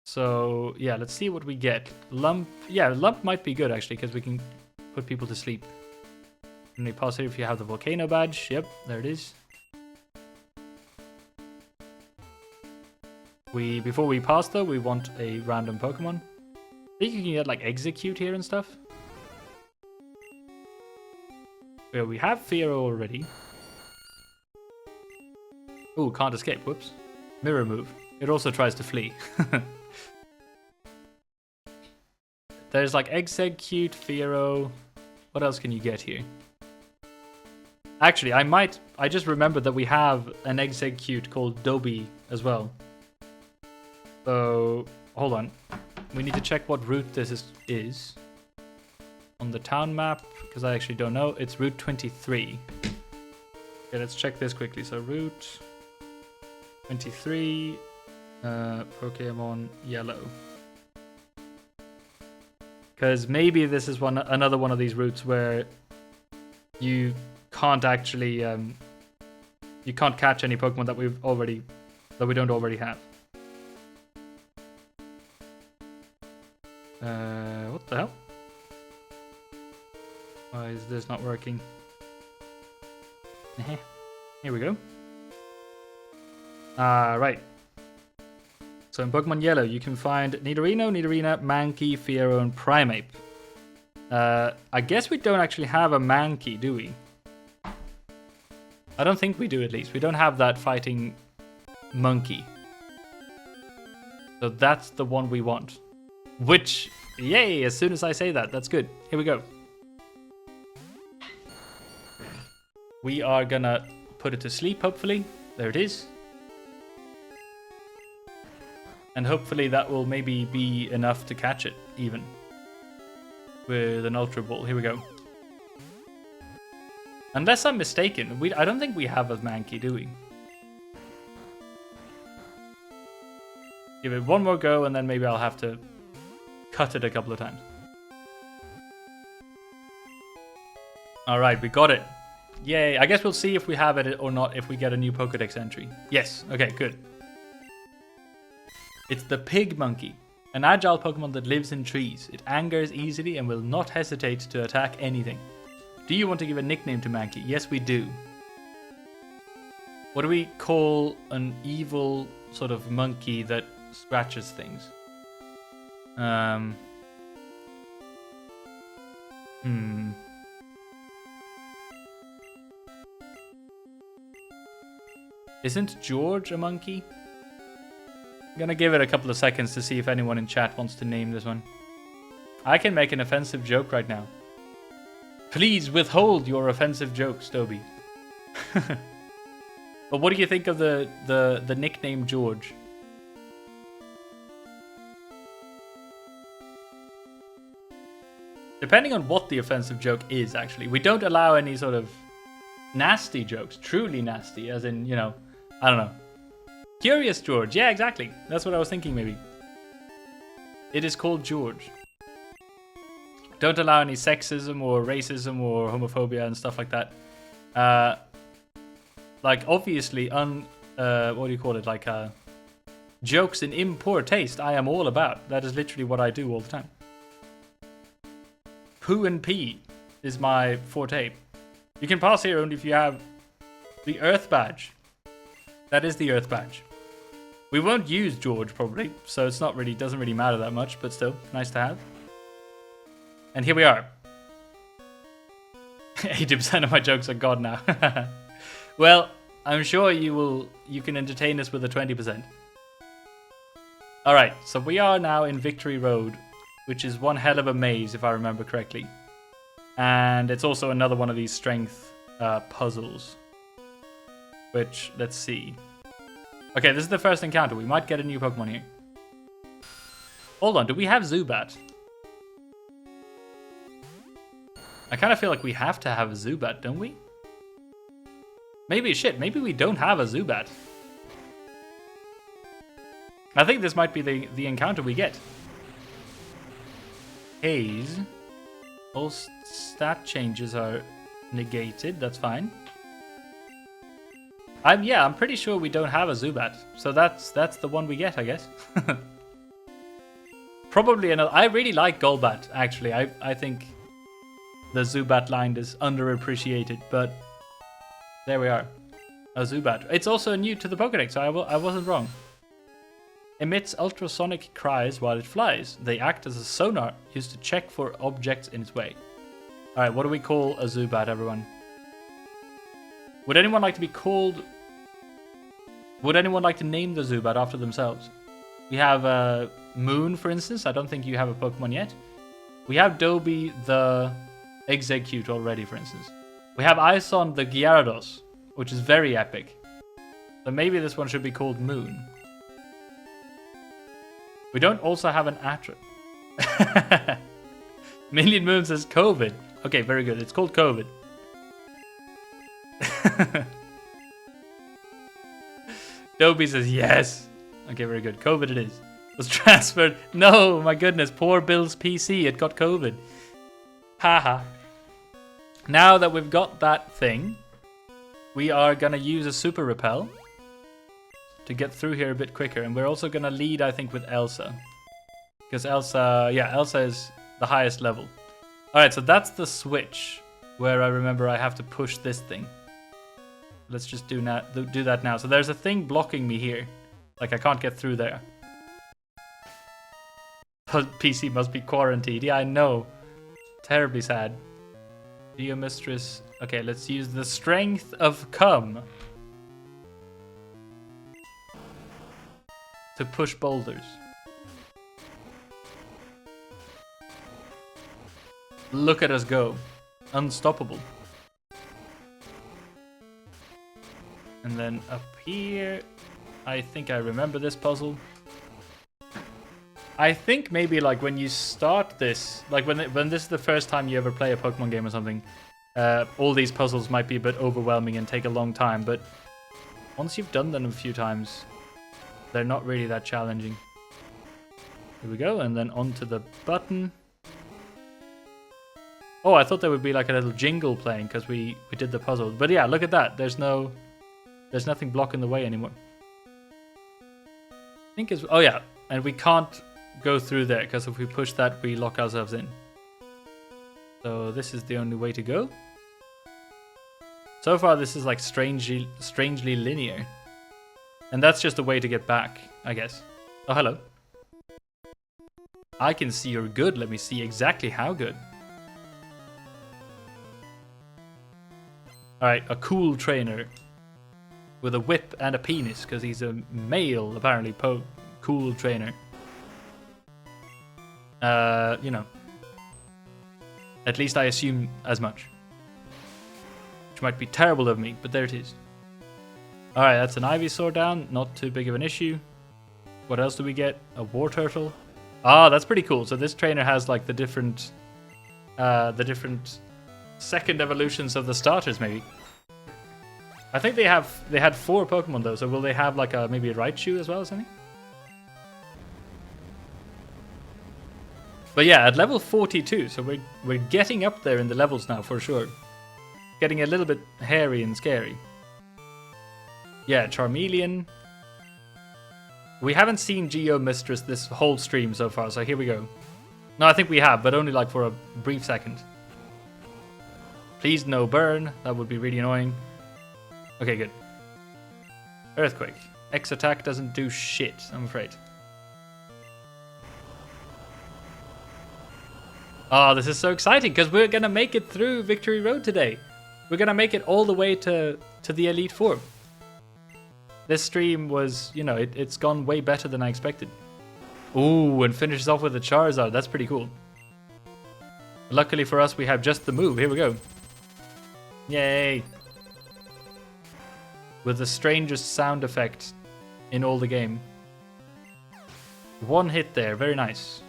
So, yeah, let's see what we get. Lump, yeah, Lump might be good, actually, because we can put people to sleep. And we pass here if you have the Volcano badge. Yep, there it is. Before we pass, though, we want a random Pokemon. I think you can get, like, Execute here and stuff. Yeah, we have Fearow already. Ooh, can't escape. Whoops. Mirror move. It also tries to flee. There's like Execute, Fearow. What else can you get here? Actually, I just remembered that we have an Execute called Dobby as well. So, hold on. We need to check what route this is. on the town map, because I actually don't know. It's Route 23. Okay, let's check this quickly. So Route 23, Pokemon Yellow. Because maybe this is another one of these routes where you can't actually you can't catch any Pokemon that we don't already have. What the hell? Why is this not working? Here we go. Right. So in Pokemon Yellow, you can find Nidorino, Mankey, Fiero, and Primeape. I guess we don't actually have a Mankey, do we? I don't think we do, at least. We don't have that fighting monkey. So that's the one we want. Which, yay, as soon as I say that, that's good. Here we go. We are gonna put it to sleep, hopefully. There it is. And hopefully that will maybe be enough to catch it, even. With an Ultra Ball. Here we go. Unless I'm mistaken, I don't think we have a Mankey, do we? Give it one more go, and then maybe I'll have to cut it a couple of times. Alright, we got it. Yay. I guess we'll see if we have it or not if we get a new Pokédex entry. Yes. Okay, good. It's the Pig Monkey, an agile Pokemon that lives in trees. It angers easily and will not hesitate to attack anything. Do you want to give a nickname to Mankey? Yes, we do. What do we call an evil sort of monkey that scratches things? Isn't George a monkey? I'm gonna give it a couple of seconds to see if anyone in chat wants to name this one. I can make an offensive joke right now. Please withhold your offensive jokes, Toby. But what do you think of the nickname George? Depending on what the offensive joke is, actually. We don't allow any sort of nasty jokes. Truly nasty, as in, you know, I don't know. Curious George. Yeah, exactly. That's what I was thinking, maybe. It is called George. Don't allow any sexism or racism or homophobia and stuff like that. Like, obviously, what do you call it? Like, jokes in poor taste, I am all about. That is literally what I do all the time. Poo and pee is my forte. You can pass here only if you have the Earth Badge. That is the Earth Badge. We won't use George, probably, so it's not really, doesn't really matter that much, but still, nice to have. And here we are. 80% of my jokes are gone now. Well, I'm sure you can entertain us with a 20%. Alright, so we are now in Victory Road, which is one hell of a maze, if I remember correctly. And it's also another one of these strength puzzles. Which, let's see. Okay, this is the first encounter. We might get a new Pokemon here. Hold on, do we have Zubat? I kind of feel like we have to have a Zubat, don't we? Maybe, shit, maybe we don't have a Zubat. I think this might be the encounter we get. Haze. All stat changes are negated, that's fine. I'm pretty sure we don't have a Zubat, so that's the one we get, I guess. Probably another. I really like Golbat, actually. I think the Zubat line is underappreciated, but there we are. A Zubat. It's also new to the Pokédex, so I wasn't wrong. Emits ultrasonic cries while it flies. They act as a sonar used to check for objects in its way. Alright, what do we call a Zubat, everyone? Would anyone like to be called... Would anyone like to name the Zubat after themselves? We have Moon, for instance. I don't think you have a Pokemon yet. We have Dobby the Execute already, for instance. We have Ison the Gyarados, which is very epic. So maybe this one should be called Moon. We don't also have an Atra. Million Moon says COVID. Okay, very good. It's called COVID. Dobie says yes. Okay, very good. COVID it is. Was transferred. No, my goodness. Poor Bill's PC. It got COVID. Haha. Now that we've got that thing, we are going to use a super repel to get through here a bit quicker. And we're also going to lead, I think, with Elsa. Because Elsa is the highest level. Alright, so that's the switch where I remember I have to push this thing. Let's just do that now. So there's a thing blocking me here. Like I can't get through there. PC must be quarantined. Yeah, I know. Terribly sad. Geomistress. Okay, let's use the strength of come to push boulders. Look at us go. Unstoppable. And then up here, I think I remember this puzzle. I think maybe like when you start this, like when this is the first time you ever play a Pokemon game or something, all these puzzles might be a bit overwhelming and take a long time, but once you've done them a few times, they're not really that challenging. Here we go, and then onto the button. Oh, I thought there would be like a little jingle playing because we did the puzzle. But yeah, look at that. There's nothing blocking the way anymore. I think it's... Oh yeah, and we can't go through there because if we push that, we lock ourselves in. So this is the only way to go. So far, this is like strangely linear. And that's just a way to get back, I guess. Oh, hello. I can see you're good. Let me see exactly how good. Alright, a cool trainer. With a whip and a penis, because he's a male, apparently, cool trainer. You know. At least I assume as much. Which might be terrible of me, but there it is. Alright, that's an Ivysaur down. Not too big of an issue. What else do we get? A War Turtle. Ah, that's pretty cool. So this trainer has like the different second evolutions of the starters, maybe. I think they had 4 Pokemon though, so will they have like maybe a Raichu as well or something? But yeah, at level 42, so we're getting up there in the levels now for sure. Getting a little bit hairy and scary. Yeah, Charmeleon. We haven't seen Geomistress this whole stream so far, so here we go. No, I think we have, but only like for a brief second. Please no burn, that would be really annoying. Okay, good. Earthquake. X attack doesn't do shit, I'm afraid. Oh, this is so exciting because we're gonna make it through Victory Road today. We're gonna make it all the way to the Elite Four. This stream was, you know, it's gone way better than I expected. Ooh, and finishes off with a Charizard. That's pretty cool. Luckily for us, we have just the move. Here we go. Yay. With the strangest sound effect in all the game. One hit there. Very nice.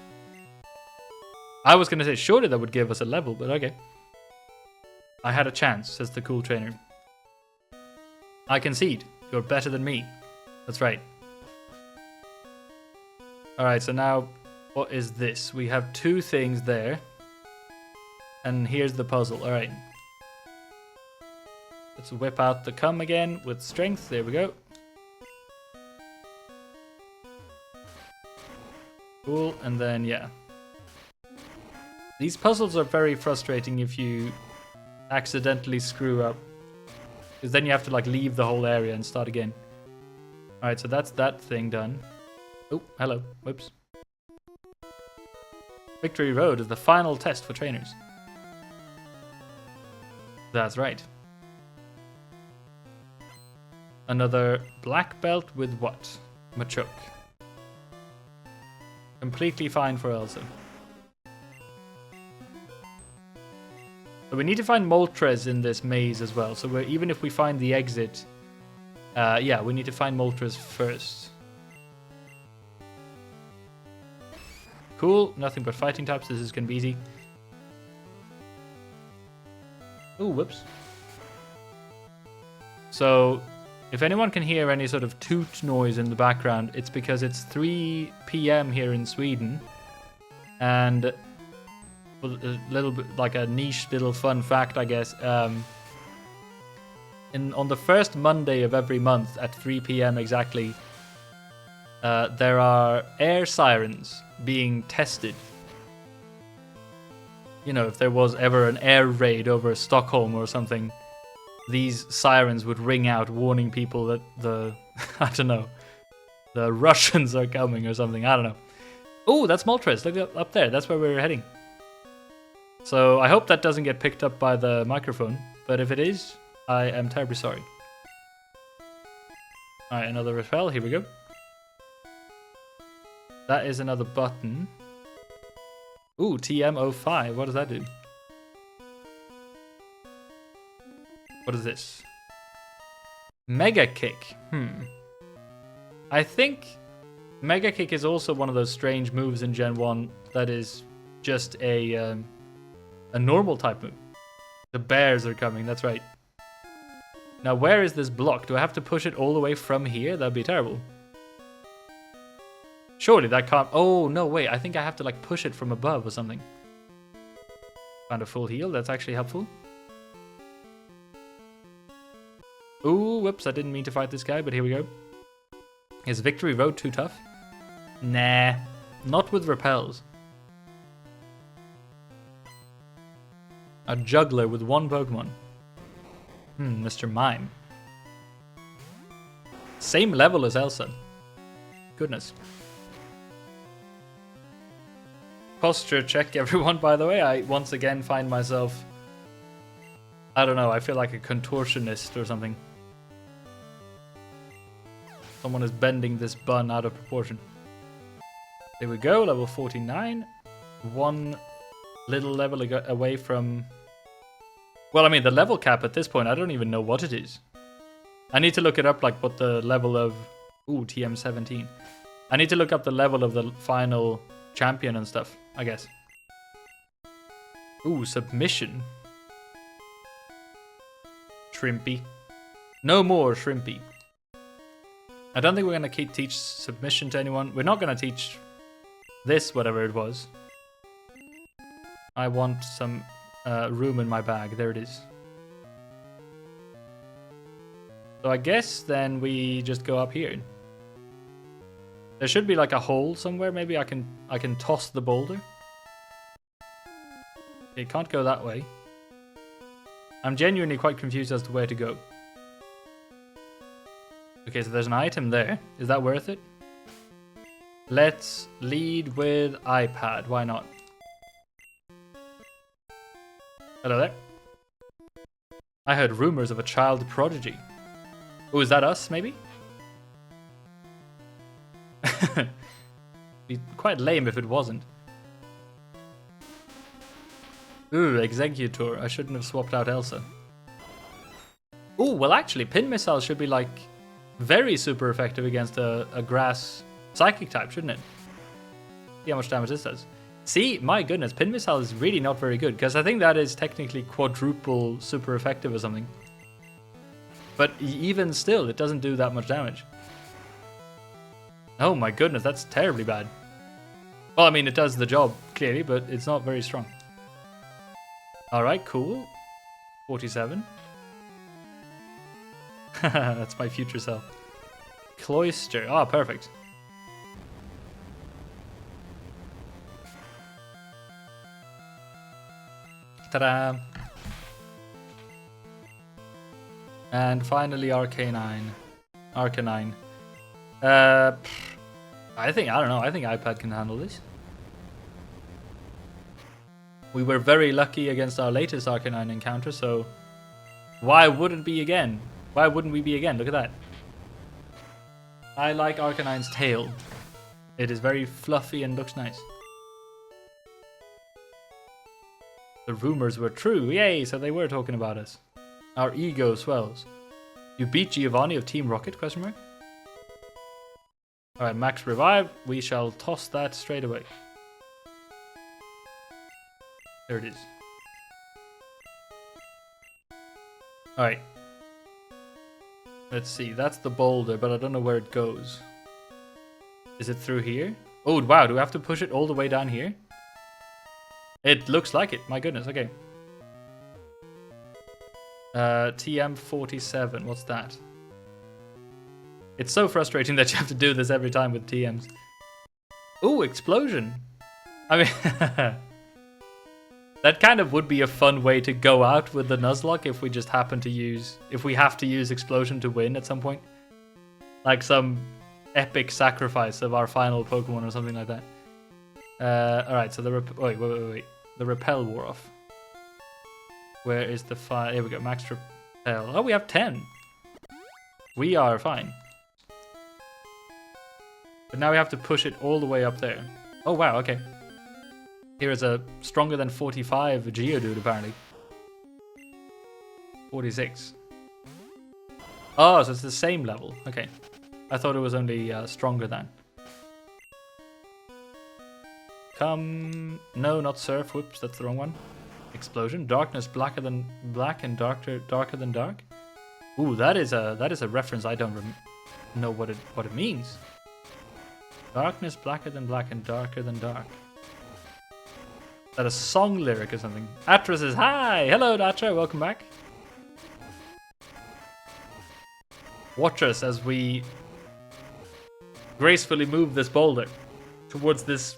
I was going to say, surely that would give us a level, but okay. I had a chance, says the cool trainer. I concede. You're better than me. That's right. Alright, so now, what is this? We have 2 things there. And here's the puzzle. Alright. Let's whip out the cum again with strength. There we go. Cool, and then, yeah. These puzzles are very frustrating if you accidentally screw up. Because then you have to like leave the whole area and start again. Alright, so that's that thing done. Oh, hello. Whoops. Victory Road is the final test for trainers. That's right. Another black belt with what? Machoke. Completely fine for Elsa. So we need to find Moltres in this maze as well. So even if we find the exit, yeah, we need to find Moltres first. Cool, nothing but fighting types. This is gonna be easy. Ooh, whoops. So, if anyone can hear any sort of toot noise in the background, it's because it's 3 p.m. here in Sweden. And a little bit like a niche little fun fact, I guess. On the first Monday of every month at 3 p.m. exactly, there are air sirens being tested. You know, if there was ever an air raid over Stockholm or something, these sirens would ring out warning people that I don't know, the Russians are coming or something. I don't know. Oh, that's Moltres. Look up there. That's where we're heading. So I hope that doesn't get picked up by the microphone. But if it is, I am terribly sorry. Alright, another repel. Here we go. That is another button. Ooh, TM05. What does that do? What is this? Mega Kick. I think Mega Kick is also one of those strange moves in Gen 1 that is just a normal type move. The bears are coming, that's right. Now where is this block? Do I have to push it all the way from here? That'd be terrible. Surely that can't... Oh, no, wait. I think I have to like push it from above or something. Found a full heal. That's actually helpful. Ooh, whoops. I didn't mean to fight this guy, but here we go. Is Victory Road too tough? Nah. Not with repels. A juggler with 1 Pokemon. Mr. Mime. Same level as Elsa. Goodness. Posture check, everyone, by the way. I once again find myself... I don't know, I feel like a contortionist or something. Someone is bending this bun out of proportion. There we go, level 49. 1 little level away from... Well, I mean, the level cap at this point, I don't even know what it is. I need to look it up, like, what the level of... Ooh, TM17. I need to look up the level of the final champion and stuff, I guess. Ooh, submission. Shrimpy. No more Shrimpy. I don't think we're going to teach submission to anyone. We're not going to teach this, whatever it was. I want some room in my bag. There it is. So I guess then we just go up here. There should be like a hole somewhere. Maybe I can toss the boulder. It can't go that way. I'm genuinely quite confused as to where to go. Okay, so there's an item there. Is that worth it? Let's lead with iPad. Why not? Hello there. I heard rumors of a child prodigy. Oh, is that us, maybe? Be quite lame if it wasn't. Ooh, Executor. I shouldn't have swapped out Elsa. Ooh, well actually, Pin Missile should be like very super effective against a grass psychic type, shouldn't it? See how much damage this does. See, my goodness, Pin Missile is really not very good, because I think that is technically quadruple super effective or something. But even still, it doesn't do that much damage. Oh my goodness, that's terribly bad. Well, I mean, it does the job, clearly, but it's not very strong. Alright, cool. 47. That's my future self. Cloister. Ah, perfect. Ta-da! And finally, Arcanine. Arcanine. I don't know. I think iPad can handle this. We were very lucky against our latest Arcanine encounter, so why wouldn't we be again? Why wouldn't we be again? Look at that. I like Arcanine's tail. It is very fluffy and looks nice. The rumors were true. Yay, so they were talking about us. Our ego swells. You beat Giovanni of Team Rocket? Question mark. Alright, max revive. We shall toss that straight away. There it is. Alright. Let's see. That's the boulder, but I don't know where it goes. Is it through here? Oh, wow. Do we have to push it all the way down here? It looks like it. My goodness. Okay. TM47. What's that? It's so frustrating that you have to do this every time with TMs. Ooh, explosion. I mean, that kind of would be a fun way to go out with the Nuzlocke if we just happen to use... If we have to use explosion to win at some point. Like some epic sacrifice of our final Pokemon or something like that. Alright, so the... Wait. The repel wore off. Where is the fire? Here we go, max repel. Oh, we have 10. We are fine. But now we have to push it all the way up there. Oh, wow, okay. Here is a stronger than 45 Geodude, apparently. 46. Oh, so it's the same level. Okay. I thought it was only stronger than. Come... No, not Surf. Whoops, that's the wrong one. Explosion. Darkness blacker than black and darker than dark. Ooh, that is a reference I don't know what it means. Darkness blacker than black and darker than dark. Is that a song lyric or something? Atra says hi! Hello, Atra, welcome back. Watch us as we gracefully move this boulder towards this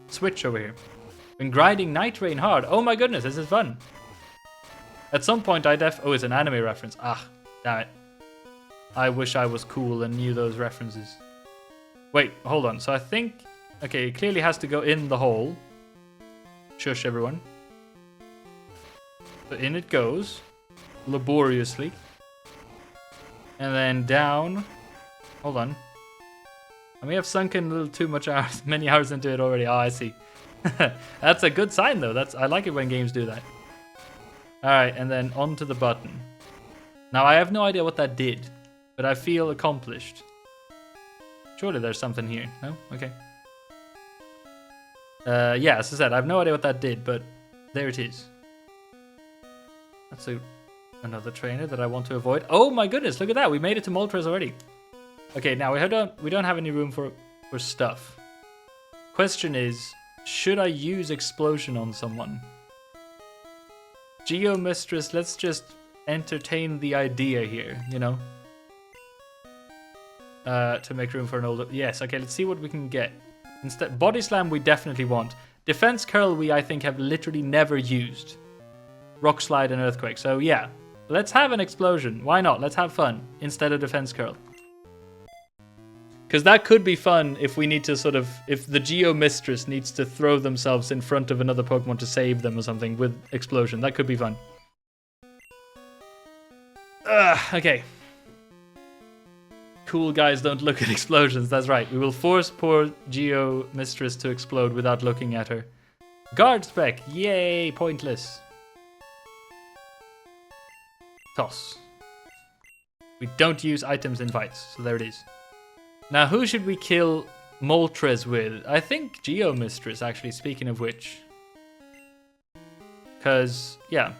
switch over here. Been grinding Night Rain hard. Oh my goodness, this is fun. At some point oh, it's an anime reference. Ah, damn it. I wish I was cool and knew those references. Wait, hold on. So I think... Okay, it clearly has to go in the hole. Shush, everyone. So in it goes. Laboriously. And then down. Hold on. I may have sunken a little too much hours, many hours into it already. Oh, I see. That's a good sign, though. I like it when games do that. Alright, and then onto the button. Now, I have no idea what that did, but I feel accomplished. Surely there's something here. No? Okay. Yeah, as I said, I have no idea what that did, but there it is. That's another trainer that I want to avoid. Oh my goodness, look at that. We made it to Moltres already. Okay, now we don't have any room for stuff. Question is, should I use explosion on someone? Geo Mistress, let's just entertain the idea here, you know? To make room for an older... Yes, okay, let's see what we can get. Instead, Body Slam we definitely want. Defense Curl we, I think, have literally never used. Rock Slide and Earthquake, so yeah. Let's have an explosion. Why not? Let's have fun instead of Defense Curl. Because that could be fun if we need to sort of... If the Geo Mistress needs to throw themselves in front of another Pokemon to save them or something with Explosion. That could be fun. Okay. Cool guys don't look at explosions. That's right. We will force poor Geo Mistress to explode without looking at her. Guard Spec. Yay. Pointless. Toss. We don't use items in fights. So there it is. Now, who should we kill Moltres with? I think Geo Mistress, actually, speaking of which. Because, yeah.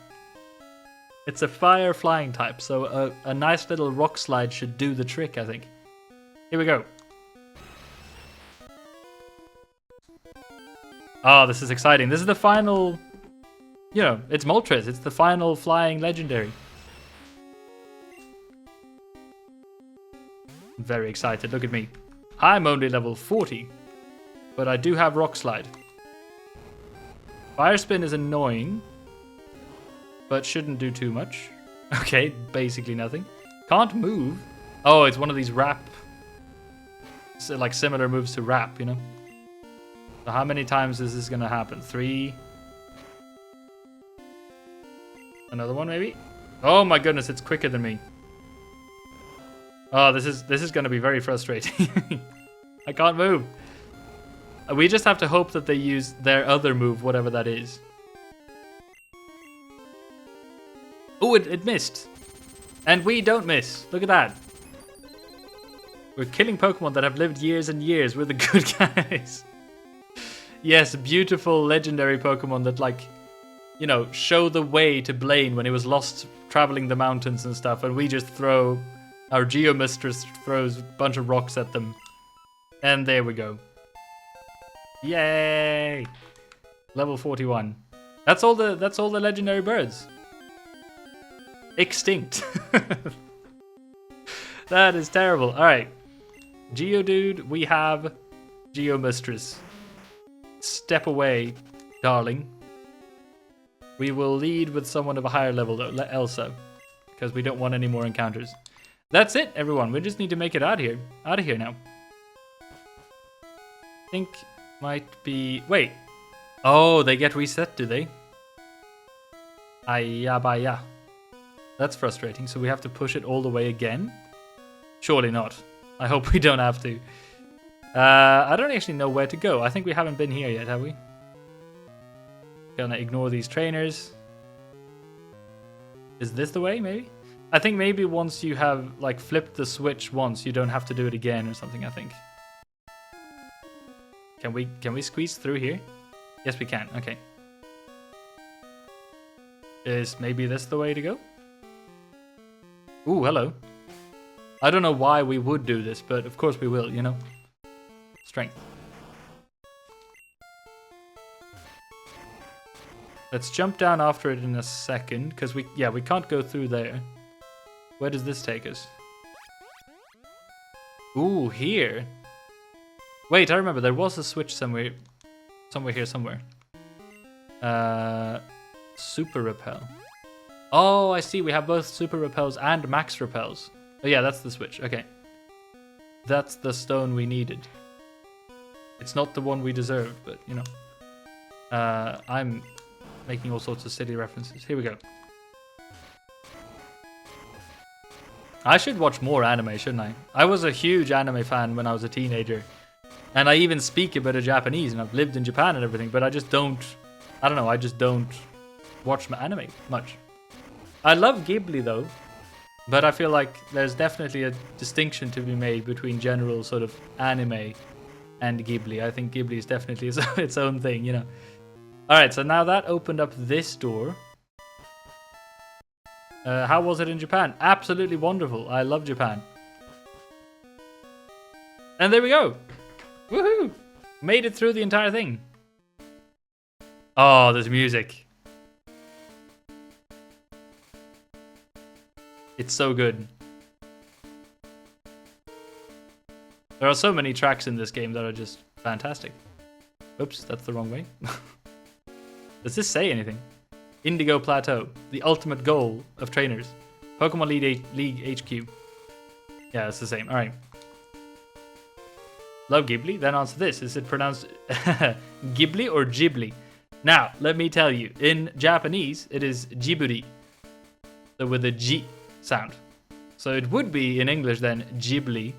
It's a fire flying type, so a nice little rock slide should do the trick, I think. Here we go. Oh, this is exciting. This is the final... You know, it's Moltres. It's the final flying legendary. Very excited. Look at me. I'm only level 40, but I do have Rock Slide. Fire Spin is annoying, but shouldn't do too much. Okay, basically nothing. Can't move. Oh, it's one of these wrap. So like similar moves to wrap, you know? So how many times is this gonna happen? 3. Another one maybe? Oh my goodness, it's quicker than me. Oh, this is gonna be very frustrating. I can't move. We just have to hope that they use their other move, whatever that is. Oh, it missed. And we don't miss. Look at that. We're killing Pokemon that have lived years and years. We're the good guys. Yes, beautiful legendary Pokemon that, like, you know, show the way to Blaine when he was lost traveling the mountains and stuff, and we just throw, our Geomistress throws a bunch of rocks at them. And there we go. Yay! Level 41. That's all the legendary birds. Extinct. That is terrible. Alright. Geodude, we have Geomistress. Step away, darling. We will lead with someone of a higher level though, Elsa. Because we don't want any more encounters. That's it, everyone. We just need to make it out of here now. I think might be... Wait. Oh, they get reset, do they? Ayabaya. That's frustrating. So we have to push it all the way again? Surely not. I hope we don't have to. I don't actually know where to go. I think we haven't been here yet, have we? Gonna ignore these trainers. Is this the way, maybe? I think maybe once you have, like, flipped the switch once, you don't have to do it again or something, I think. Can we squeeze through here? Yes, we can. Okay. Is maybe this the way to go? Ooh, hello. I don't know why we would do this, but of course we will, you know? Strength. Let's jump down after it in a second, because we can't go through there. Where does this take us? Ooh, here. Wait, I remember there was a switch somewhere here somewhere. Super repel. Oh, I see. We have both super repels and max repels. Oh yeah, that's the switch. Okay. That's the stone we needed. It's not the one we deserved, but you know. I'm making all sorts of silly references. Here we go. I should watch more anime, shouldn't I? I was a huge anime fan when I was a teenager. And I even speak a bit of Japanese, and I've lived in Japan and everything, but I just don't... I don't know, I just don't watch anime much. I love Ghibli, though. But I feel like there's definitely a distinction to be made between general sort of anime and Ghibli. I think Ghibli is definitely its own thing, you know. Alright, so now that opened up this door. How was it in Japan? Absolutely wonderful. I love Japan. And there we go. Woohoo! Made it through the entire thing. Oh, there's music. It's so good. There are so many tracks in this game that are just fantastic. Oops, that's the wrong way. Does this say anything? Indigo Plateau, the ultimate goal of trainers. Pokemon League HQ. Yeah, it's the same. All right. Love Ghibli. Then answer this. Is it pronounced Ghibli or Ghibli? Now, let me tell you. In Japanese, it is Ghibli. So with a G sound. So it would be in English then Ghibli.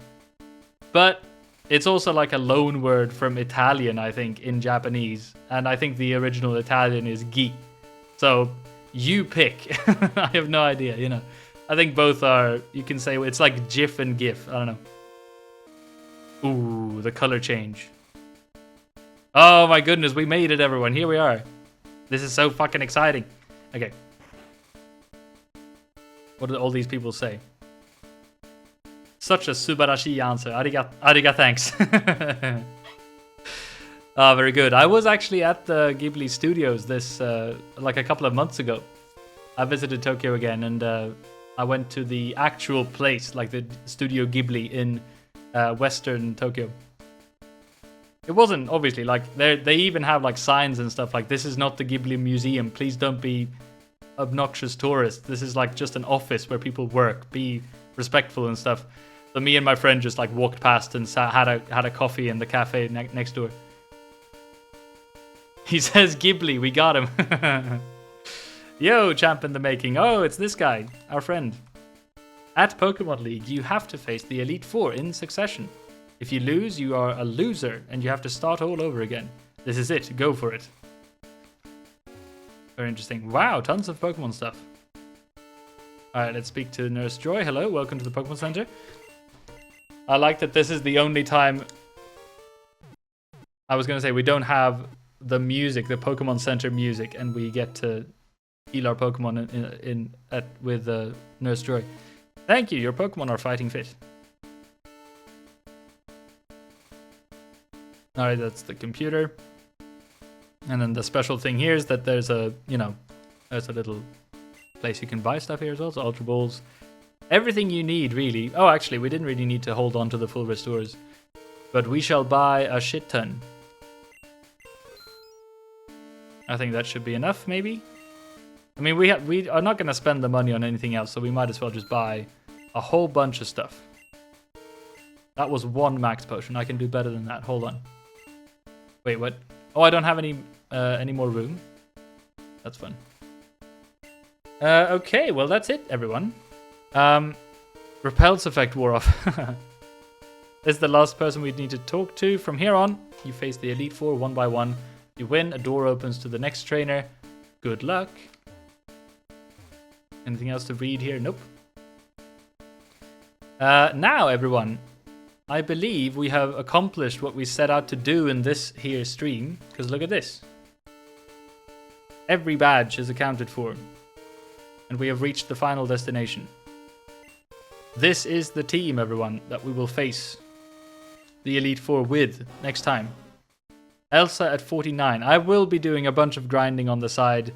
But it's also like a loan word from Italian, I think, in Japanese. And I think the original Italian is Gi. So you pick. I have no idea, you know. I think both are, you can say, it's like GIF and GIF. I don't know. Ooh, the color change. Oh my goodness, we made it, everyone. Here we are. This is so fucking exciting. Okay. What did all these people say? Such a subarashi answer. Ariga thanks. Ah, very good. I was actually at the Ghibli studios this, like a couple of months ago. I visited Tokyo again, and I went to the actual place, like the Studio Ghibli in Western Tokyo. It wasn't, obviously, like, they even have, like, signs and stuff, like, this is not the Ghibli Museum, please don't be obnoxious tourists. This is, like, just an office where people work. Be respectful and stuff. So me and my friend just, like, walked past and had a coffee in the cafe next door. He says Ghibli, we got him. Yo, champ in the making. Oh, it's this guy, our friend. At Pokemon League, you have to face the Elite Four in succession. If you lose, you are a loser, and you have to start all over again. This is it, go for it. Very interesting. Wow, tons of Pokemon stuff. Alright, let's speak to Nurse Joy. Hello, welcome to the Pokemon Center. I like that this is the only time... I was going to say, we don't have the music, the Pokemon Center music, and we get to heal our Pokemon with Nurse Joy. Thank you, your Pokemon are fighting fit. Alright, that's the computer. And then the special thing here is that there's a, there's a little place you can buy stuff here as well. So Ultra Balls. Everything you need, really. Oh, actually, we didn't really need to hold on to the full restores. But we shall buy a shit ton. I think that should be enough, maybe? I mean, we are not going to spend the money on anything else, so we might as well just buy a whole bunch of stuff. That was one max potion. I can do better than that. Hold on. Wait, what? Oh, I don't have any more room. That's fun. Okay, well, that's it, everyone. Repulse effect wore off. This is the last person we need to talk to. From here on, you face the Elite Four one by one. You win, a door opens to the next trainer. Good luck. Anything else to read here? Nope. Now, everyone, I believe we have accomplished what we set out to do in this here stream. Because look at this. Every badge is accounted for. And we have reached the final destination. This is the team, everyone, that we will face the Elite Four with next time. Elsa at 49. I will be doing a bunch of grinding on the side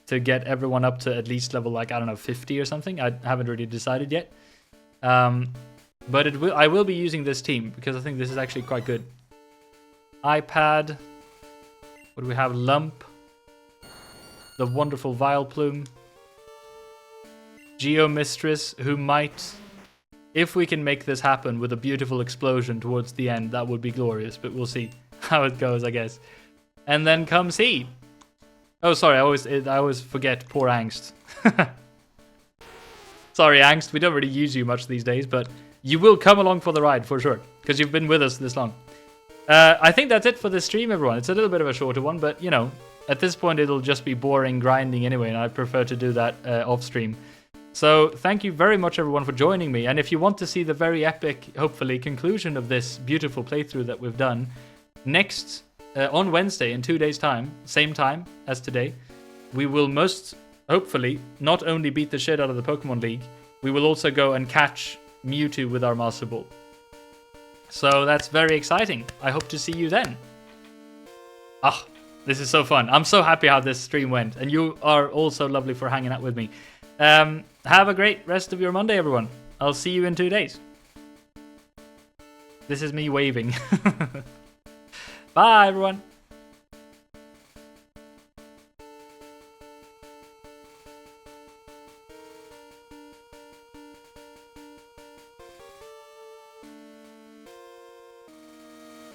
to get everyone up to at least level, like, I don't know, 50 or something. I haven't really decided yet. But I will be using this team because I think this is actually quite good. iPad. What do we have? Lump. The wonderful Vileplume. Geomistress, who might... If we can make this happen with a beautiful explosion towards the end, that would be glorious. But we'll see how it goes, I guess. And then comes he. Oh, sorry, I always forget poor Angst. Sorry, Angst, we don't really use you much these days, but you will come along for the ride, for sure, because you've been with us this long. I think that's it for this stream, everyone. It's a little bit of a shorter one, but, at this point, it'll just be boring grinding anyway, and I prefer to do that off-stream. So, thank you very much, everyone, for joining me. And if you want to see the very epic, hopefully, conclusion of this beautiful playthrough that we've done, next, on Wednesday, in 2 days' time, same time as today, we will most, hopefully, not only beat the shit out of the Pokemon League, we will also go and catch Mewtwo with our Master Ball. So, that's very exciting. I hope to see you then. Ah, this is so fun. I'm so happy how this stream went. And you are all so lovely for hanging out with me. Have a great rest of your Monday, everyone. I'll see you in 2 days. This is me waving. Bye, everyone.